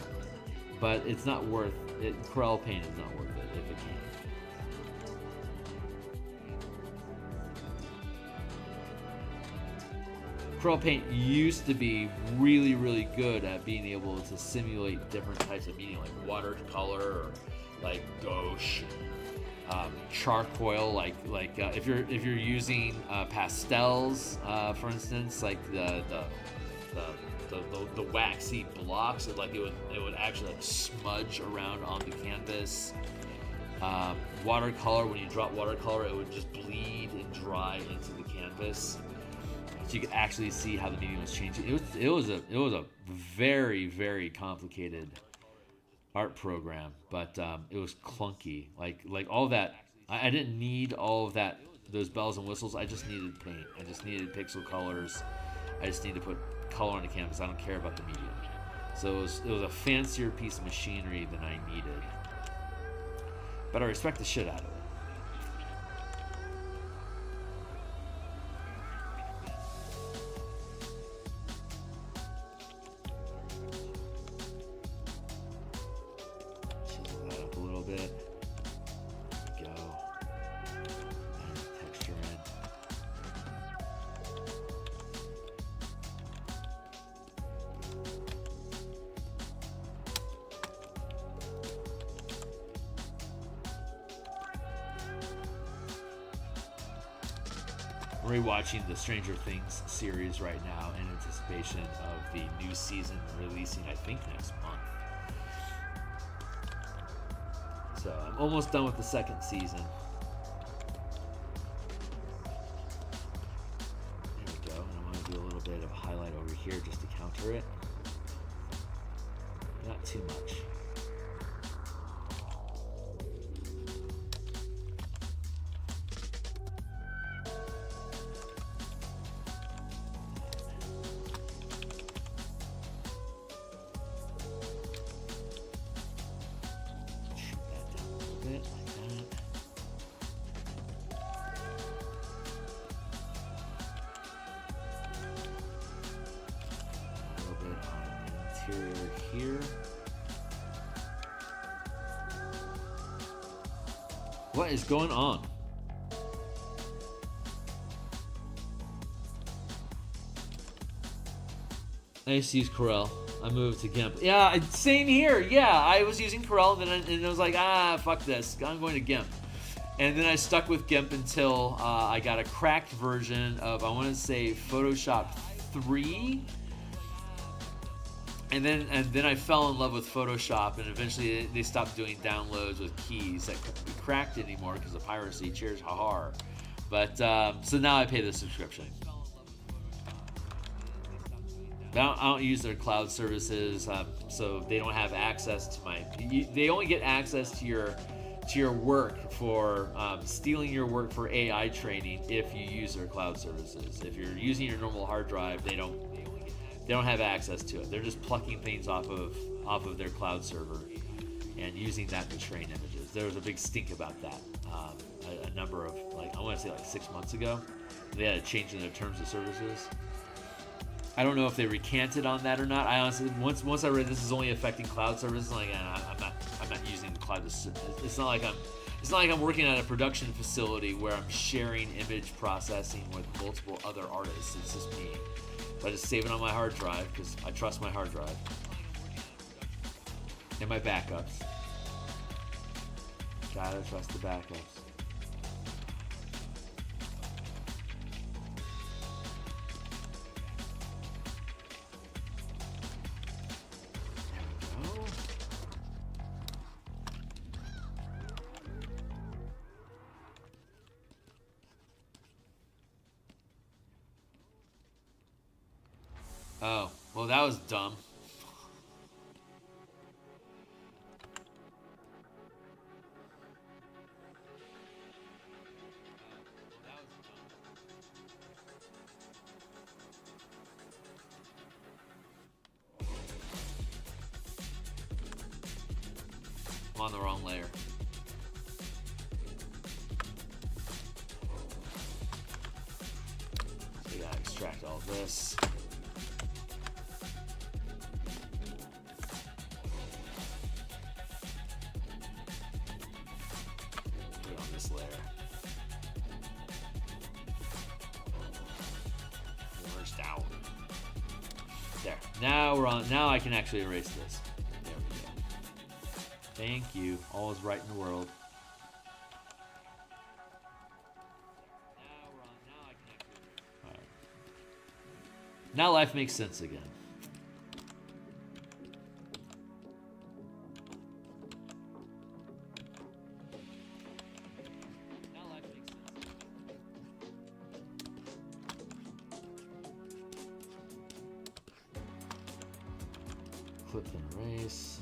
but it's not worth it. Corel paint is not worth it if it can. Corel Paint used to be really good at being able to simulate different types of medium, like watercolor or like gouache, charcoal. Like if you're using pastels, for instance, like the waxy blocks, it would actually like smudge around on the canvas. Watercolor, when you drop watercolor, it would just bleed and dry into the canvas. So you could actually see how the medium was changing. It was a very complicated art program, but it was clunky. Like all that, I didn't need all of that, those bells and whistles. I just needed paint. I just needed pixel colors. I just needed to put color on the canvas. I don't care about the medium. So it was a fancier piece of machinery than I needed. But I respect the shit out of it. Rewatching the Stranger Things series right now in anticipation of the new season releasing, I think, next month. So I'm almost done with the second season. There we go. And I want to do a little bit of a highlight over here just to counter it. Not too much. What is going on? I used to use Corel. I moved to GIMP. Yeah, same here. Yeah, I was using Corel, and I was like, fuck this. I'm going to GIMP. And then I stuck with GIMP until I got a cracked version of, I want to say, Photoshop 3. And then I fell in love with Photoshop, and eventually they stopped doing downloads with keys that couldn't be cracked anymore because of piracy. Cheers, ha-ha. But so now I pay the subscription. I don't use their cloud services, so they don't have access to my. They only get access to your work for stealing your work for AI training if you use their cloud services. If you're using your normal hard drive, they don't have access to it. They're just plucking things off of their cloud server and using that to train images. There was a big stink about that. A number of, I want to say 6 months ago, they had a change in their terms of services. I don't know if they recanted on that or not. I honestly, once I read this is only affecting cloud services, like I'm not using the cloud. It's not like I'm working at a production facility where I'm sharing image processing with multiple other artists. It's just me. So I just save it on my hard drive because I trust my hard drive and my backups. Gotta trust the backups. Oh, well, that was dumb. I'm on the wrong layer. So we gotta extract all this. Now we're on. Now I can actually erase this. There we go. Thank you. All is right in the world. All right. Now life makes sense again. Clip and erase.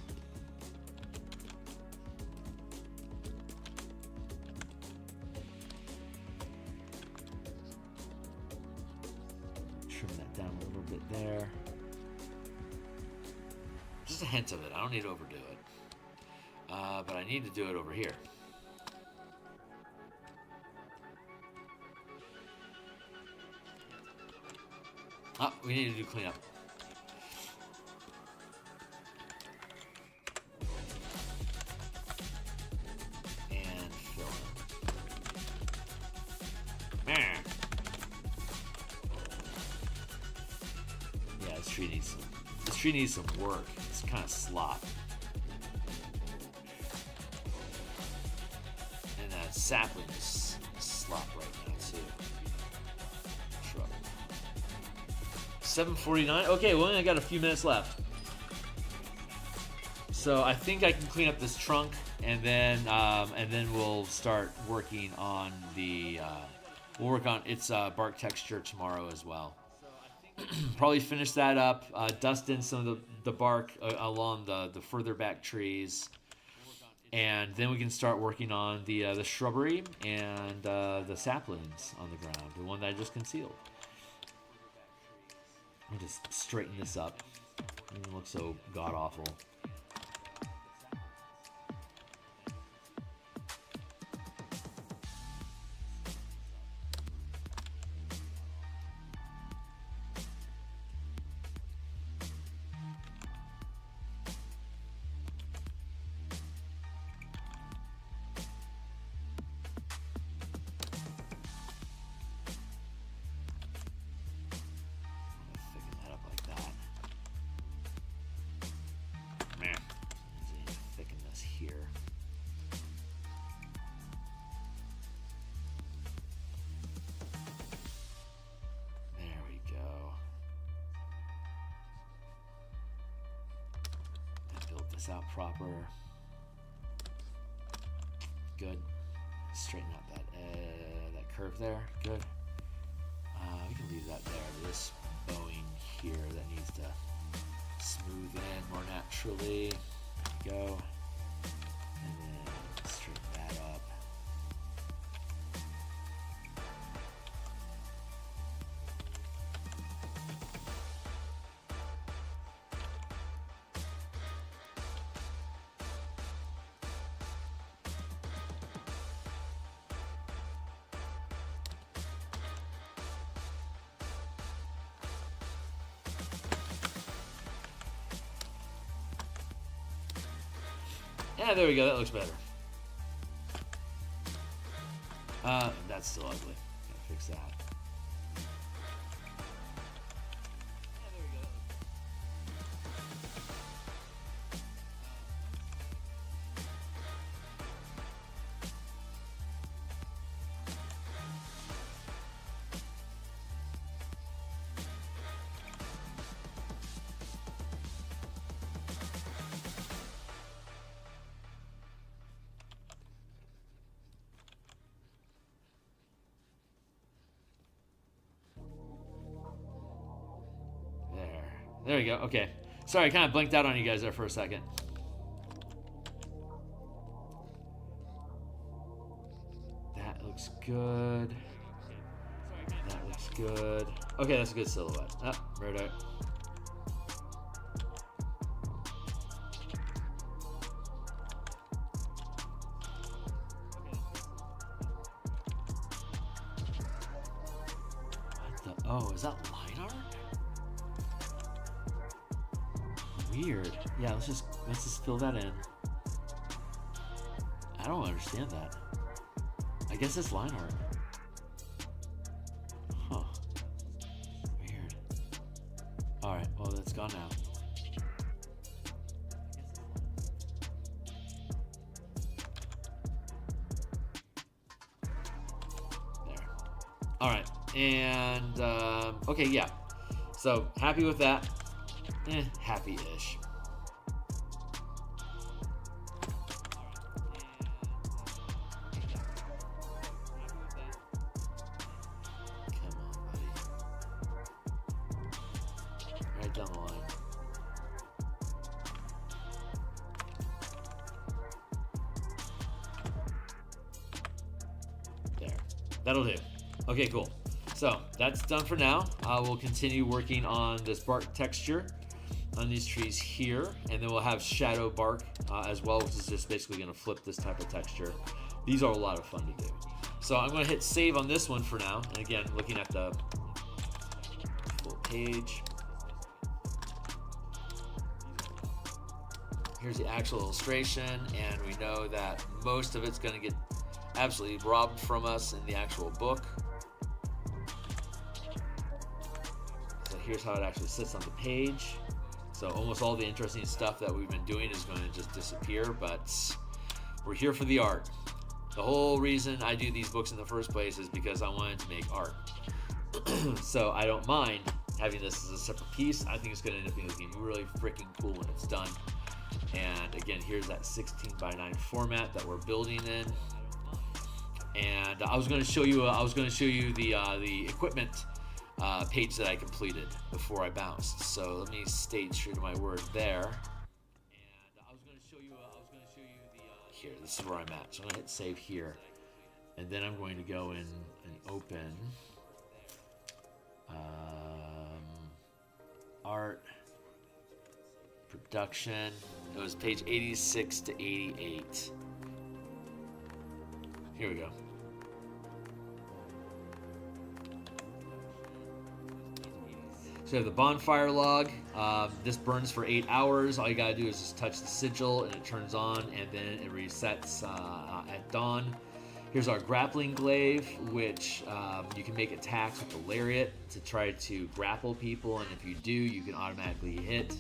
Trim that down a little bit there. Just a hint of it. I don't need to overdo it. But I need to do it over here. Oh, we need to do cleanup. This tree needs some work. It's kind of slop. And that sapling is slop right now too. Shrub. 7:49. Okay, well, I got a few minutes left. So I think I can clean up this trunk, and then we'll start working on the. We'll work on its bark texture tomorrow as well. Probably finish that up, dust in some of the bark along the further back trees, and then we can start working on the shrubbery and the saplings on the ground, the one that I just concealed. I'll just straighten this up. It doesn't look so god-awful. Out proper. Good. Straighten out that curve there. Good. We can leave that there. This bowing here that needs to smooth in more naturally. There we go. And then straighten that up. Ah, there we go. That looks better. That's still ugly. Gotta fix that. There we go. Okay. Sorry, I kind of blinked out on you guys there for a second. That looks good. That looks good. Okay, that's a good silhouette. Oh, right out. What the? Oh, is that line art? Weird. Yeah, let's just fill that in. I don't understand that. I guess it's line art. Huh. Weird. Alright, well that's gone now. There. Alright, and okay, yeah. So happy with that. Happy-ish. Come on, buddy. Right down the line. There. That'll do. Okay, cool. So that's done for now. I will continue working on this bark texture on these trees here, and then we'll have shadow bark as well, which is just basically going to flip this type of texture. These are a lot of fun to do. So I'm going to hit save on this one for now, and again, looking at the full page. Here's the actual illustration, and we know that most of it's going to get absolutely robbed from us in the actual book. So here's how it actually sits on the page. So almost all the interesting stuff that we've been doing is going to just disappear, but we're here for the art. The whole reason I do these books in the first place is because I wanted to make art. So I don't mind having this as a separate piece. I think it's going to end up being looking really freaking cool when it's done. And again, here's that 16:9 format that we're building in. And I was going to show you the equipment page that I completed before I bounced. So let me stay true to my word there. And I was going to show you the here. This is where I'm at. So I'm going to hit save here, and then I'm going to go in and open art production. It was page 86 to 88. Here we go. So we have the bonfire log. This burns for 8 hours. All you gotta do is just touch the sigil and it turns on, and then it resets at dawn. Here's our grappling glaive, which you can make attacks with the lariat to try to grapple people, and if you do, you can automatically hit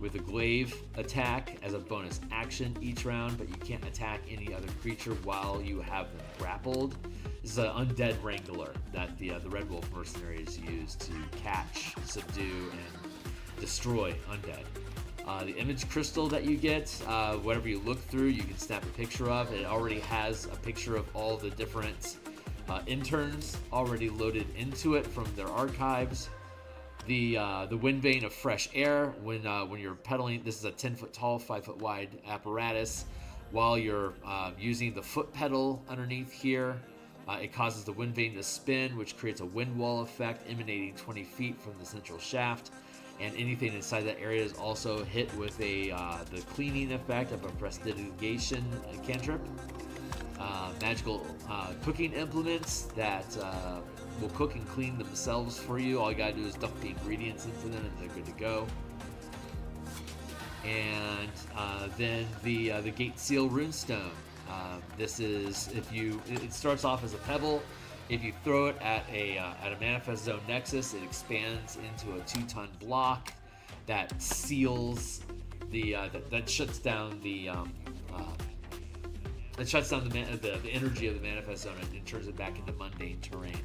with a glaive attack as a bonus action each round, but you can't attack any other creature while you have them grappled. This is an undead wrangler that the Red Wolf mercenaries use to catch, subdue, and destroy undead. The image crystal that you get, whatever you look through, you can snap a picture of. It already has a picture of all the different interns already loaded into it from their archives. The wind vane of fresh air, when you're pedaling, this is a 10-foot tall, 5-foot wide apparatus. While you're using the foot pedal underneath here, it causes the wind vane to spin, which creates a wind wall effect emanating 20 feet from the central shaft. And anything inside that area is also hit with the cleaning effect of a prestidigitation cantrip. Magical cooking implements that will cook and clean themselves for you. All you gotta do is dump the ingredients into them and they're good to go. And then the Gate Seal Runestone. This is it starts off as a pebble. If you throw it at a Manifest Zone Nexus, it expands into a 2-ton block that seals that shuts down the energy of the Manifest Zone and turns it back into mundane terrain.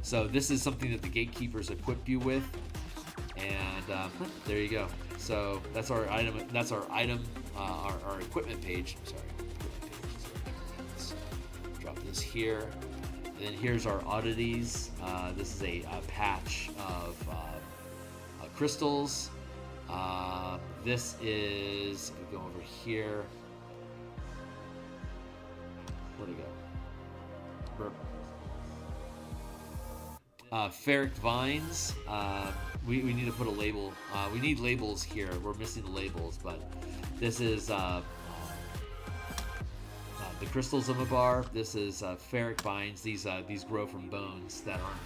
So this is something that the Gatekeepers equip you with, and there you go. So that's our item. That's our equipment page. I'm sorry. Let's drop this here. And then here's our oddities. This is a patch of crystals. This is, if we go over here, where'd it go? Ferric vines. We need to put a label. We need labels here. We're missing the labels, but this is the crystals of Mabar. This is ferric vines. These grow from bones that aren't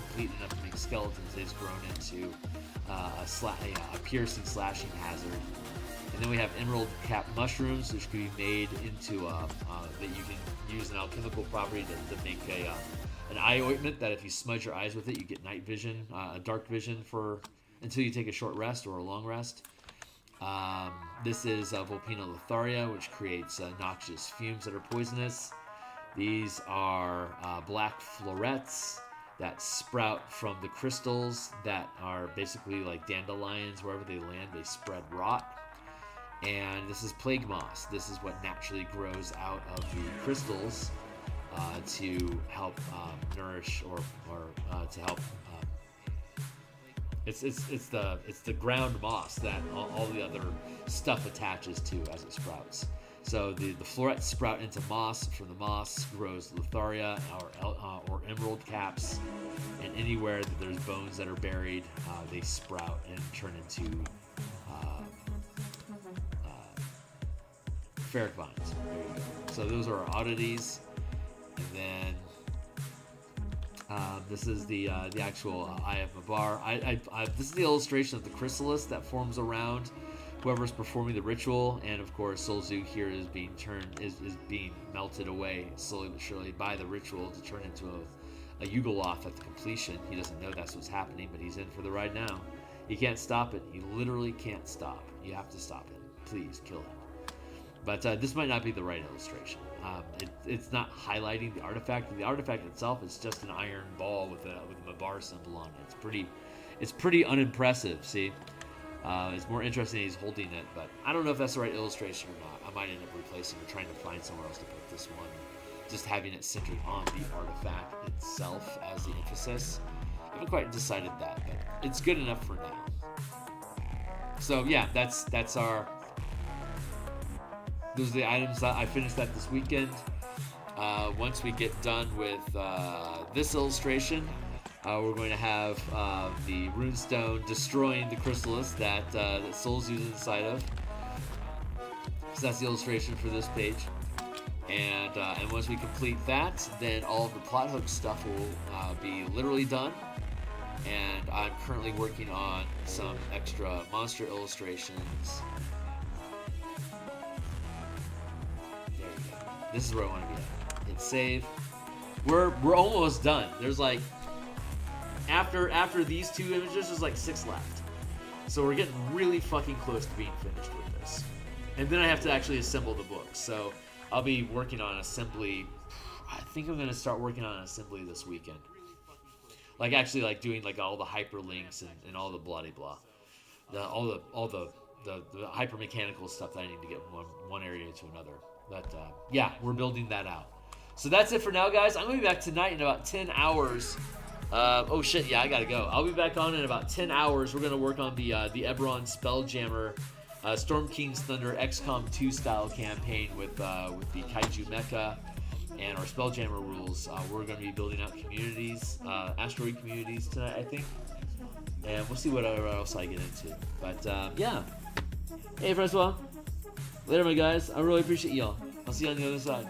complete enough to make skeletons. They've grown into a piercing slashing hazard. And then we have emerald cap mushrooms, which can be made into that you can use an alchemical property to make an eye ointment that if you smudge your eyes with it, you get night vision, dark vision until you take a short rest or a long rest. This is Vulpina Lotharia, which creates noxious fumes that are poisonous. These are black florets that sprout from the crystals that are basically like dandelions. Wherever they land, they spread rot. And this is plague moss. This is what naturally grows out of the crystals to help nourish or to help. It's the ground moss that all the other stuff attaches to as it sprouts. So the florets sprout into moss. From the moss grows Lotharia or emerald caps, and anywhere that there's bones that are buried, they sprout and turn into ferric vines. There you go. So those are our oddities, and then this is the actual Eye of Mabar. This is the illustration of the chrysalis that forms around whoever's performing the ritual, and of course Solzu here is being being melted away slowly but surely by the ritual to turn into a Yugoloth at the completion. He doesn't know that's what's happening, but he's in for the ride now. He can't stop it. He literally can't stop. You have to stop him. Please kill him. But this might not be the right illustration. It's not highlighting the artifact. The artifact itself is just an iron ball with a Mabar symbol on it. It's pretty unimpressive. See, it's more interesting that he's holding it, but I don't know if that's the right illustration or not. I might end up replacing or trying to find somewhere else to put this one. Just having it centered on the artifact itself as the emphasis. I haven't quite decided that, but it's good enough for now. So yeah, those are the items that I finished that this weekend. Once we get done with this illustration, we're going to have the runestone destroying the chrysalis that Solzu's inside of. So that's the illustration for this page. And once we complete that, then all of the plot hook stuff will be literally done. And I'm currently working on some extra monster illustrations. This is where I want to be at. Hit save. We're almost done. There's like after these two images, there's like 6 left. So we're getting really fucking close to being finished with this. And then I have to actually assemble the book. So I'll be working on assembly. I think I'm gonna start working on assembly this weekend. Like actually like doing like all the hyperlinks and all the blah blah. All the hyper mechanical stuff that I need to get from one area to another. But yeah, we're building that out. So that's it for now, guys. I'm going to be back tonight in about 10 hours. Oh shit, yeah, I gotta go. I'll be back on in about 10 hours. We're going to work on the Eberron Spelljammer Storm King's Thunder XCOM 2 style campaign with the Kaiju Mecha and our Spelljammer rules. We're going to be building out communities, asteroid communities tonight, I think. And we'll see what else I get into. But yeah. Hey, Francois. Later, my guys. I really appreciate y'all. I'll see you on the other side.